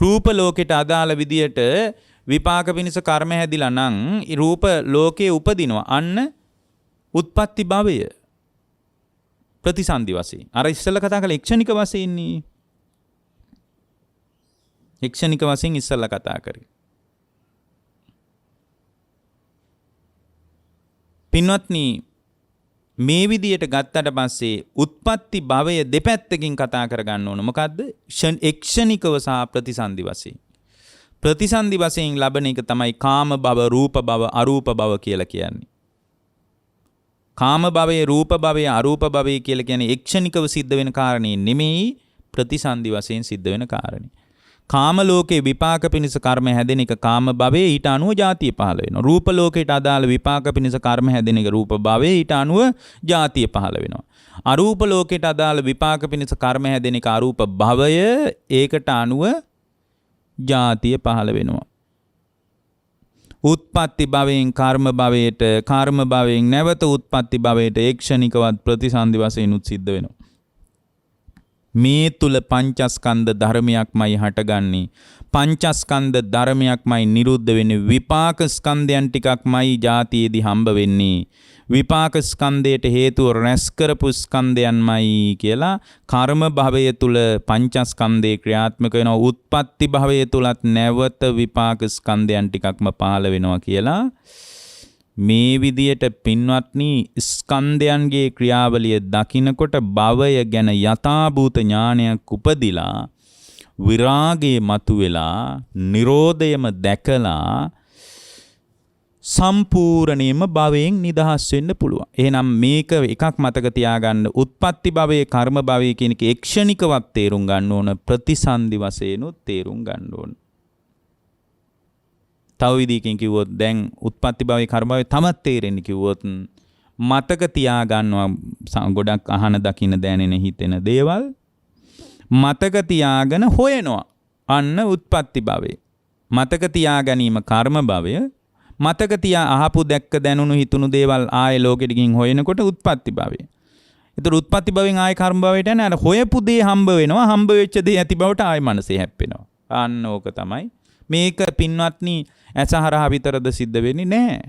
රූප ලෝකයට අදාළ විදියට විපාක පිණිස කර්ම හැදිලා නම් රූප ලෝකයේ උපදිනවා. අන්න උත්පත්ති භවය. ප්‍රතිසන්දි වශයෙන්. අර ඉස්සෙල්ලා කතා කළ එක්ෂණික වශයෙන් ඉන්නේ. එක්ෂණික වශයෙන් ඉස්සල්ලා කතා කරේ. පින්වත්නි මේ විදියට ගත්තට පස්සේ උත්පත්ති භවය දෙපැත්තකින් කතා කරගන්න ඕන. මොකද්ද? එක්ෂණිකව සහ ප්‍රතිසන්දි වශයෙන්. ප්‍රතිසන්දි වශයෙන් ලබන එක තමයි කාම භව, රූප භව, අරූප භව කියලා කියන්නේ. කාම භවයේ, රූප භවයේ, අරූප භවයේ කියලා කියන්නේ එක්ෂණිකව සිද්ධ වෙන කාරණේ නෙමෙයි, ප්‍රතිසන්දි වශයෙන් සිද්ධ වෙන කාරණේ. කාම ලෝකේ විපාක පිණිස කර්ම හැදෙන එක කාම භවයේ, ඊට අනුව ජාතිය පහළ වෙනවා. රූප ලෝකයට අදාළ විපාක පිණිස කර්ම හැදෙන එක රූප භවයේ, ඊට අනුව ජාතිය පහළ වෙනවා. අරූප ලෝකයට අදාළ විපාක පිණිස කර්ම හැදෙන එක අරූප භවය, ඒකට අනුව ජාතිය පහළ වෙනවා. උත්පත්ති භවයෙන් කර්ම භවයට, කර්ම භවයෙන් නැවත උත්පත්ති භවයට එක්ෂණිකවත් ප්‍රතිසන්දි වශයෙන් සිද්ධ වෙනවා. මේ තුල පංචස්කන්ධ ධර්මයක්මයි හටගන්නේ. පංචස්කන්ධ ධර්මයක්මයි නිරුද්ධ වෙන්නේ. විපාක ස්කන්ධයන් ටිකක්මයි ජාතියේදී හම්බ වෙන්නේ. විපාක ස්කන්ධයට හේතුව රැස් කරපු ස්කන්ධයන්මයි කියලා කර්ම භවය තුල පංචස්කන්ධේ ක්‍රියාත්මක වෙනවා. උත්පත්ති භවය තුලත් නැවත විපාක ස්කන්ධයන් ටිකක්ම පහළ වෙනවා කියලා මේ විදියට පින්වත්නි ස්කන්ධයන්ගේ ක්‍රියාවලිය දකිනකොට භවය ගැන යථාභූත ඥානයක් උපදිලා විරාගයේ මතුවෙලා නිරෝධයම දැකලා සම්පූර්ණයෙන්ම භවයෙන් නිදහස් වෙන්න පුළුවන්. එහෙනම් මේක එකක් මතක තියාගන්න. උත්පත්ති භවයේ, කර්ම භවයේ කියන එක එක්ෂණිකවත් තේරුම් ගන්න ඕන, ප්‍රතිසන්දි වශයෙන්ුත් තේරුම් ගන්න ඕන. තව විදිහකින් කිව්වොත් දැන් උත්පත්ති භවයේ, කර්ම භවයේ තමත් තේරෙන්නේ කිව්වොත් මතක තියාගන්නවා ගොඩක් අහන දකින්න දැනෙන හිතෙන දේවල් මතක තියාගෙන හොයනවා. අන්න උත්පත්ති භවයේ. මතක තියා ගැනීම කර්ම භවය. මතක තියා අහපු දැක්ක දැනුණු හිතුණු දේවල් ආයේ ලෝකෙට ගිහින් හොයනකොට උත්පත්ති භවය. ඒතර උත්පත්ති භවයෙන් ආයේ කර්ම භවයට යන අර හොයපු දේ හම්බ වෙනවා. හම්බ වෙච්ච දේ ඇති බවට ආයේ මනසේ හැප්පෙනවා. අන්න ඕක තමයි. මේක පින්වත්නි ඇස හරහා විතරද සිද්ධ වෙන්නේ නැහැ.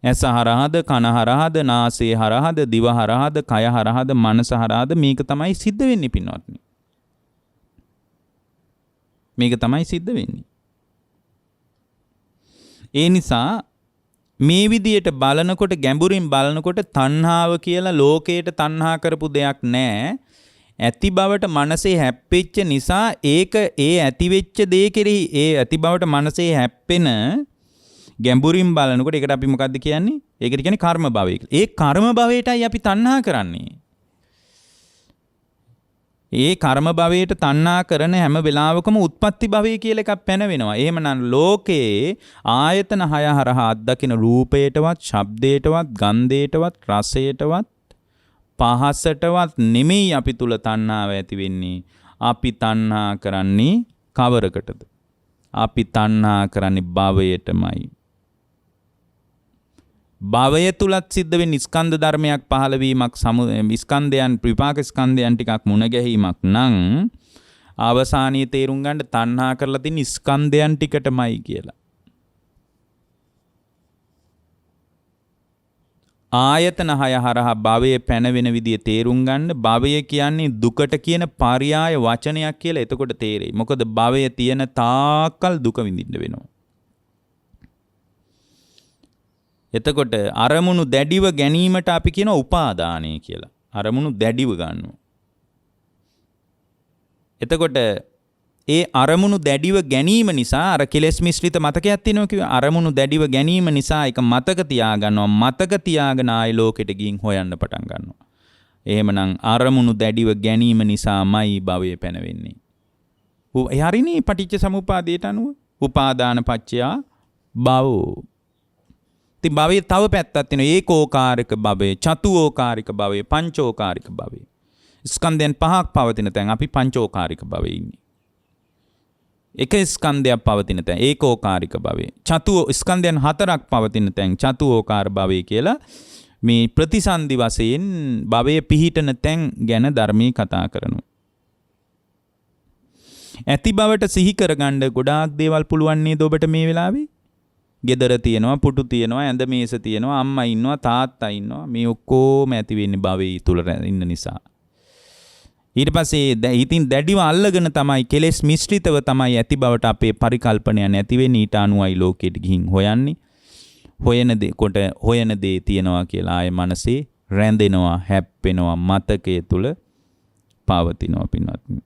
ඇස හරහාද, කන හරහාද, නාසය හරහාද, දිව හරහාද, කය හරහාද, මනස හරහාද මේක තමයි සිද්ධ වෙන්නේ පින්වත්නි. මේක තමයි සිද්ධ වෙන්නේ. ඒ නිසා මේ විදියට බලනකොට, ගැඹුරින් බලනකොට තණ්හාව කියලා ලෝකයට තණ්හා කරපු දෙයක් නැහැ. ඇති බවට මනසේ හැප්පෙච්ච නිසා ඒක ඒ ඇති වෙච්ච දේ කෙරෙහි ඒ ඇති බවට මනසේ හැප්පෙන ගැඹුරින් බලනකොට ඒකට අපි මොකද්ද කියන්නේ? ඒකට කියන්නේ කර්ම භවය කියලා. ඒ කර්ම භවයටයි අපි තණ්හා කරන්නේ. ඒ කර්ම භවයට තණ්හා කරන හැම වෙලාවකම උත්පත්ති භවය කියලා එකක් පැනවෙනවා. එහෙමනම් ලෝකේ ආයතන 6 හරහා අත්දකින රූපයටවත්, ශබ්දයටවත්, ගන්ධයටවත්, රසයටවත්, පහසටවත් නෙමෙයි අපි තුල තණ්හාව ඇති වෙන්නේ. අපි තණ්හා කරන්නේ කවරකටද? අපි තණ්හා කරන්නේ භවයටමයි. භවය තුලත් සිද්ධ වෙන ස්කන්ධ ධර්මයක් පහළ වීමක්, ස්කන්ධයන් විපාක ස්කන්ධයන් ටිකක් මුණ ගැහිීමක් නම් අවසානයේ තේරුම් ගන්න තණ්හා කරලා තියෙන ස්කන්ධයන් ටිකටමයි කියලා. ආයතන 6 හරහා භවයේ පැනවෙන විදිය තේරුම් ගන්න. භවය කියන්නේ දුකට කියන පర్యాయ වචනයක් කියලා එතකොට තේරෙයි. මොකද භවය තියෙන තාක්කල් දුක විඳින්න වෙනවා. එතකොට අරමුණු දැඩිව ගැනීමට අපි කියන උපාදානය කියලා. අරමුණු දැඩිව ගන්නවා. එතකොට ඒ අරමුණු දැඩිව ගැනීම නිසා අර කෙලෙස් මිශ්‍රිත මතකයක් තියෙනවා කිව්වා. අරමුණු දැඩිව ගැනීම නිසා ඒක මතක තියාගන්නවා. මතක තියාගෙන ආයි ලෝකෙට ගිහින් හොයන්න පටන් ගන්නවා. එහෙමනම් අරමුණු දැඩිව ගැනීම නිසාමයි භවය පැනවෙන්නේ. හරිනේ පටිච්ච සමුප්පාදයට අනුව. උපාදාන පත්‍යා භවෝ. ඉතින් භවයේ තව පැත්තක් තියෙනවා. ඒකෝකාරික භවය, චතුෝකාරික භවය, පංචෝකාරික භවය. ස්කන්ධයන් 5ක් පවතින තැන් අපි පංචෝකාරික භවයේ ඉන්නේ. එක ස්කන්ධයක් පවතින තැන් ඒකෝකාරික භවය. ස්කන්ධයන් 4ක් පවතින තැන් චතුෝකාර භවය කියලා මේ ප්‍රතිසන්දි වශයෙන් භවයේ පිහිටන තැන් ගැන ධර්මයේ කතා කරනවා. ඇති බවට සිහි කරගන්න ගොඩාක් දේවල් පුළුවන් නේද ඔබට මේ වෙලාවේ? ගෙදර තියෙනවා, පුටු තියෙනවා, ඇඳ මේස තියෙනවා, අම්මා ඉන්නවා, තාත්තා ඉන්නවා. මේ ඔක්කොම ඇති වෙන්නේ භවයේ තුල ඉන්න නිසා. ඊට පස්සේ ඉතින් දැඩිව අල්ලගෙන තමයි කෙලෙස් මිශ්‍රිතව තමයි ඇති බවට අපේ පරිකල්පනයන් ඇති වෙන්නේ. ඊට අනුවයි ලෝකෙට ගිහින් හොයන්නේ. හොයන දේ තියනවා කියලා ආයේ මනසේ රැඳෙනවා, හැප්පෙනවා, මතකයේ තුල පවතිනවා පින්වත්නි.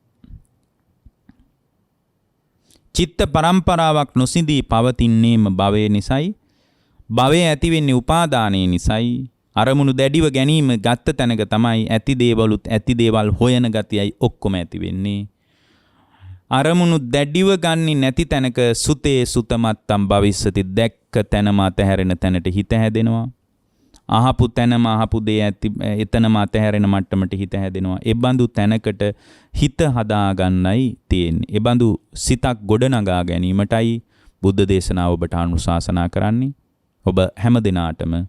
චිත්ත පරම්පරාවක් නොසිඳී පවතින්නේම භවයේ නිසයි. භවයේ ඇති වෙන්නේ උපාදානයේ නිසයි. අරමුණු දැඩිව ගැනීම ගත්ත තැනක තමයි ඇති දේවල් හොයන ගතියයි ඔක්කොම ඇති වෙන්නේ. අරමුණු දැඩිව ගන්නේ නැති තැනක සුතේ සුතමත්තම් භවිස්සති, දැක්ක තැනම අතහැරෙන තැනට හිත හැදෙනවා. අහපු තැනම අහපු දේ එතනම අතහැරෙන මට්ටමට හිත හැදෙනවා. ඒ බඳු තැනකට හිත හදා ගන්නයි තියෙන්නේ. ඒ බඳු සිතක් ගොඩනගා ගැනීමටයි බුද්ධ දේශනාව ඔබට අනුශාසනා කරන්නේ. ඔබ හැම දිනාටම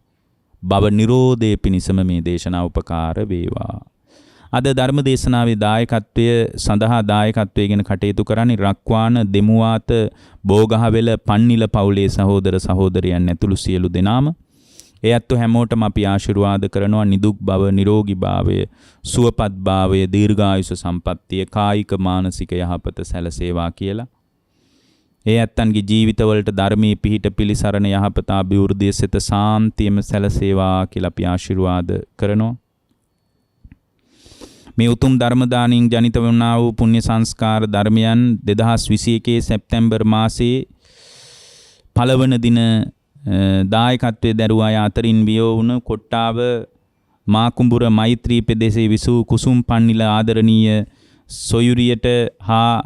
භව නිරෝධයේ පිණිසම මේ දේශනාව උපකාර වේවා. අද ධර්ම දේශනාවේ දායකත්වයේ ගැන කටයුතු කරන්නේ රක්වාන දෙමුවාත බෝගහවෙල පන්නිල පවුලේ සහෝදර සහෝදරයන් ඇතුළු සියලු දෙනාම. ඒ අත්ව හැමෝටම අපි ආශිර්වාද කරනවා නිදුක් භව, නිරෝගී භාවය, සුවපත් භාවය, දීර්ඝායුෂ සම්පන්නිය, කායික මානසික යහපත සැලසේවා කියලා. ඒ ඇත්තන්ගේ ජීවිතවලට ධර්මයේ පිහිට පිළිසරණ යහපත අභිවෘද්ධිය සිත සාන්තියම සැලසේවා කියලා අපි ආශිර්වාද කරනවා. මේ උතුම් ධර්ම දානින් ජනිත වුණා වූ පුණ්‍ය සංස්කාර ධර්මයන් 2021 සැප්තැම්බර් මාසයේ පළවන දින දායකත්වයේ දරුවා අය අතරින් වියෝ වුණ කොට්ටාව මාකුඹුර මෛත්‍රී ප්‍රදේශයේ විසූ කුසුම් පන්නිල ආදරණීය සොයුරියට හා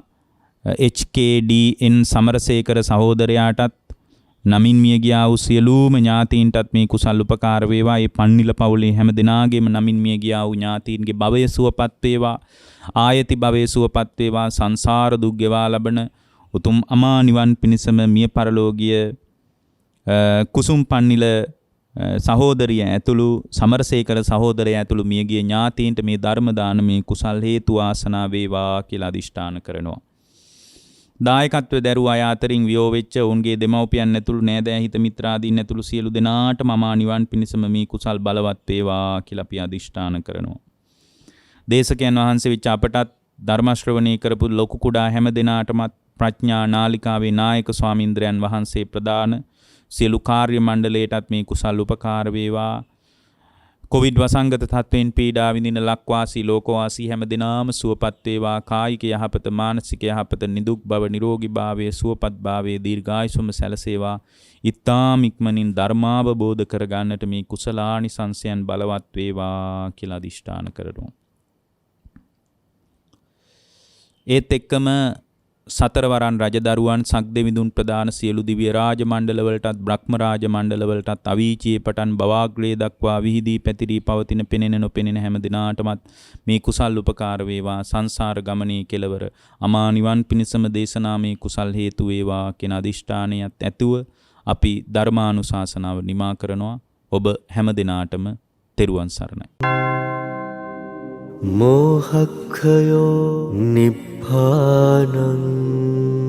HKDN සමරසේකර සහෝදරයාටත් නමින් මිය ගියා වූ සියලුම ඥාතීන්ටත් මේ කුසල් උපකාර වේවා. ඒ පන්නිල පවුලේ හැම දිනාගෙම නමින් මිය ගියා වූ ඥාතීන්ගේ භවය සුවපත් වේවා. ආයති භවය සුවපත් වේවා. සංසාර දුක් ගෙවා ලබන උතුම් අමා නිවන් පිණිසම මිය පරලෝකීය කුසුම් පන්නිල සහෝදරිය ඇතුළු සමරසේකර සහෝදරය ඇතුළු මියගිය ඥාතීන්ට මේ ධර්ම දානමේ කුසල් හේතු වාසනා වේවා කියලා අදිෂ්ඨාන කරනවා. දායකත්වයේ දරුවා අය අතරින් වියෝ වෙච්ච ඔවුන්ගේ දෙමව්පියන් ඇතුළු නෑදෑ හිත මිත්‍රාදීන් ඇතුළු සියලු දෙනාට මම නිවන් පිණිසම මේ කුසල් බලවත් වේවා කියලා අපි අදිෂ්ඨාන කරනවා. දේශකයන් වහන්සේ විච අපටත් ධර්ම ශ්‍රවණය කරපු ලොකු කුඩා හැම දිනාටමත් ප්‍රඥා නාලිකාවේ නායක ස්වාමීන්ද්‍රයන් වහන්සේ ප්‍රදාන සියලු කාර්ය මණ්ඩලයටත් මේ කුසල් උපකාර වේවා. කොවිඩ් වසංගත තත්ත්වයෙන් පීඩා විඳින ලක්වාසී ලෝකවාසී හැම දිනාම සුවපත් වේවා. කායික යහපත, මානසික යහපත, නිදුක් බව, නිරෝගී භාවය, සුවපත් භාවය, දීර්ඝායුෂම සැලසේවා. ඊ타ම ඉක්මනින් ධර්මාවබෝධ කරගන්නට මේ කුසලානිසංසයන් බලවත් වේවා කියලා අදිෂ්ඨාන කරනවා. ඒත් එක්කම සතරවරන් රජදරුවන් සක්දෙවිඳුන් ප්‍රදාන සියලු දිව්‍ය රාජ මණ්ඩලවලටත් බ්‍රහ්ම රාජ මණ්ඩලවලටත් අවීචියේ පටන් බවාග්‍රේ දක්වා විහිදී පැතිරී පවතින පෙනෙන නොපෙනෙන හැම දිනාටමත් මේ කුසල් උපකාර වේවා. සංසාර ගමනේ කෙලවර අමා නිවන් පිණිසම දේශනාමේ කුසල් හේතු වේවා කියන අදිෂ්ඨානයත් ඇතුව අපි ධර්මානුශාසනාව නිමා කරනවා. ඔබ හැම දිනාටම තෙරුවන් සරණයි. मोहक्षयो निब्बानम्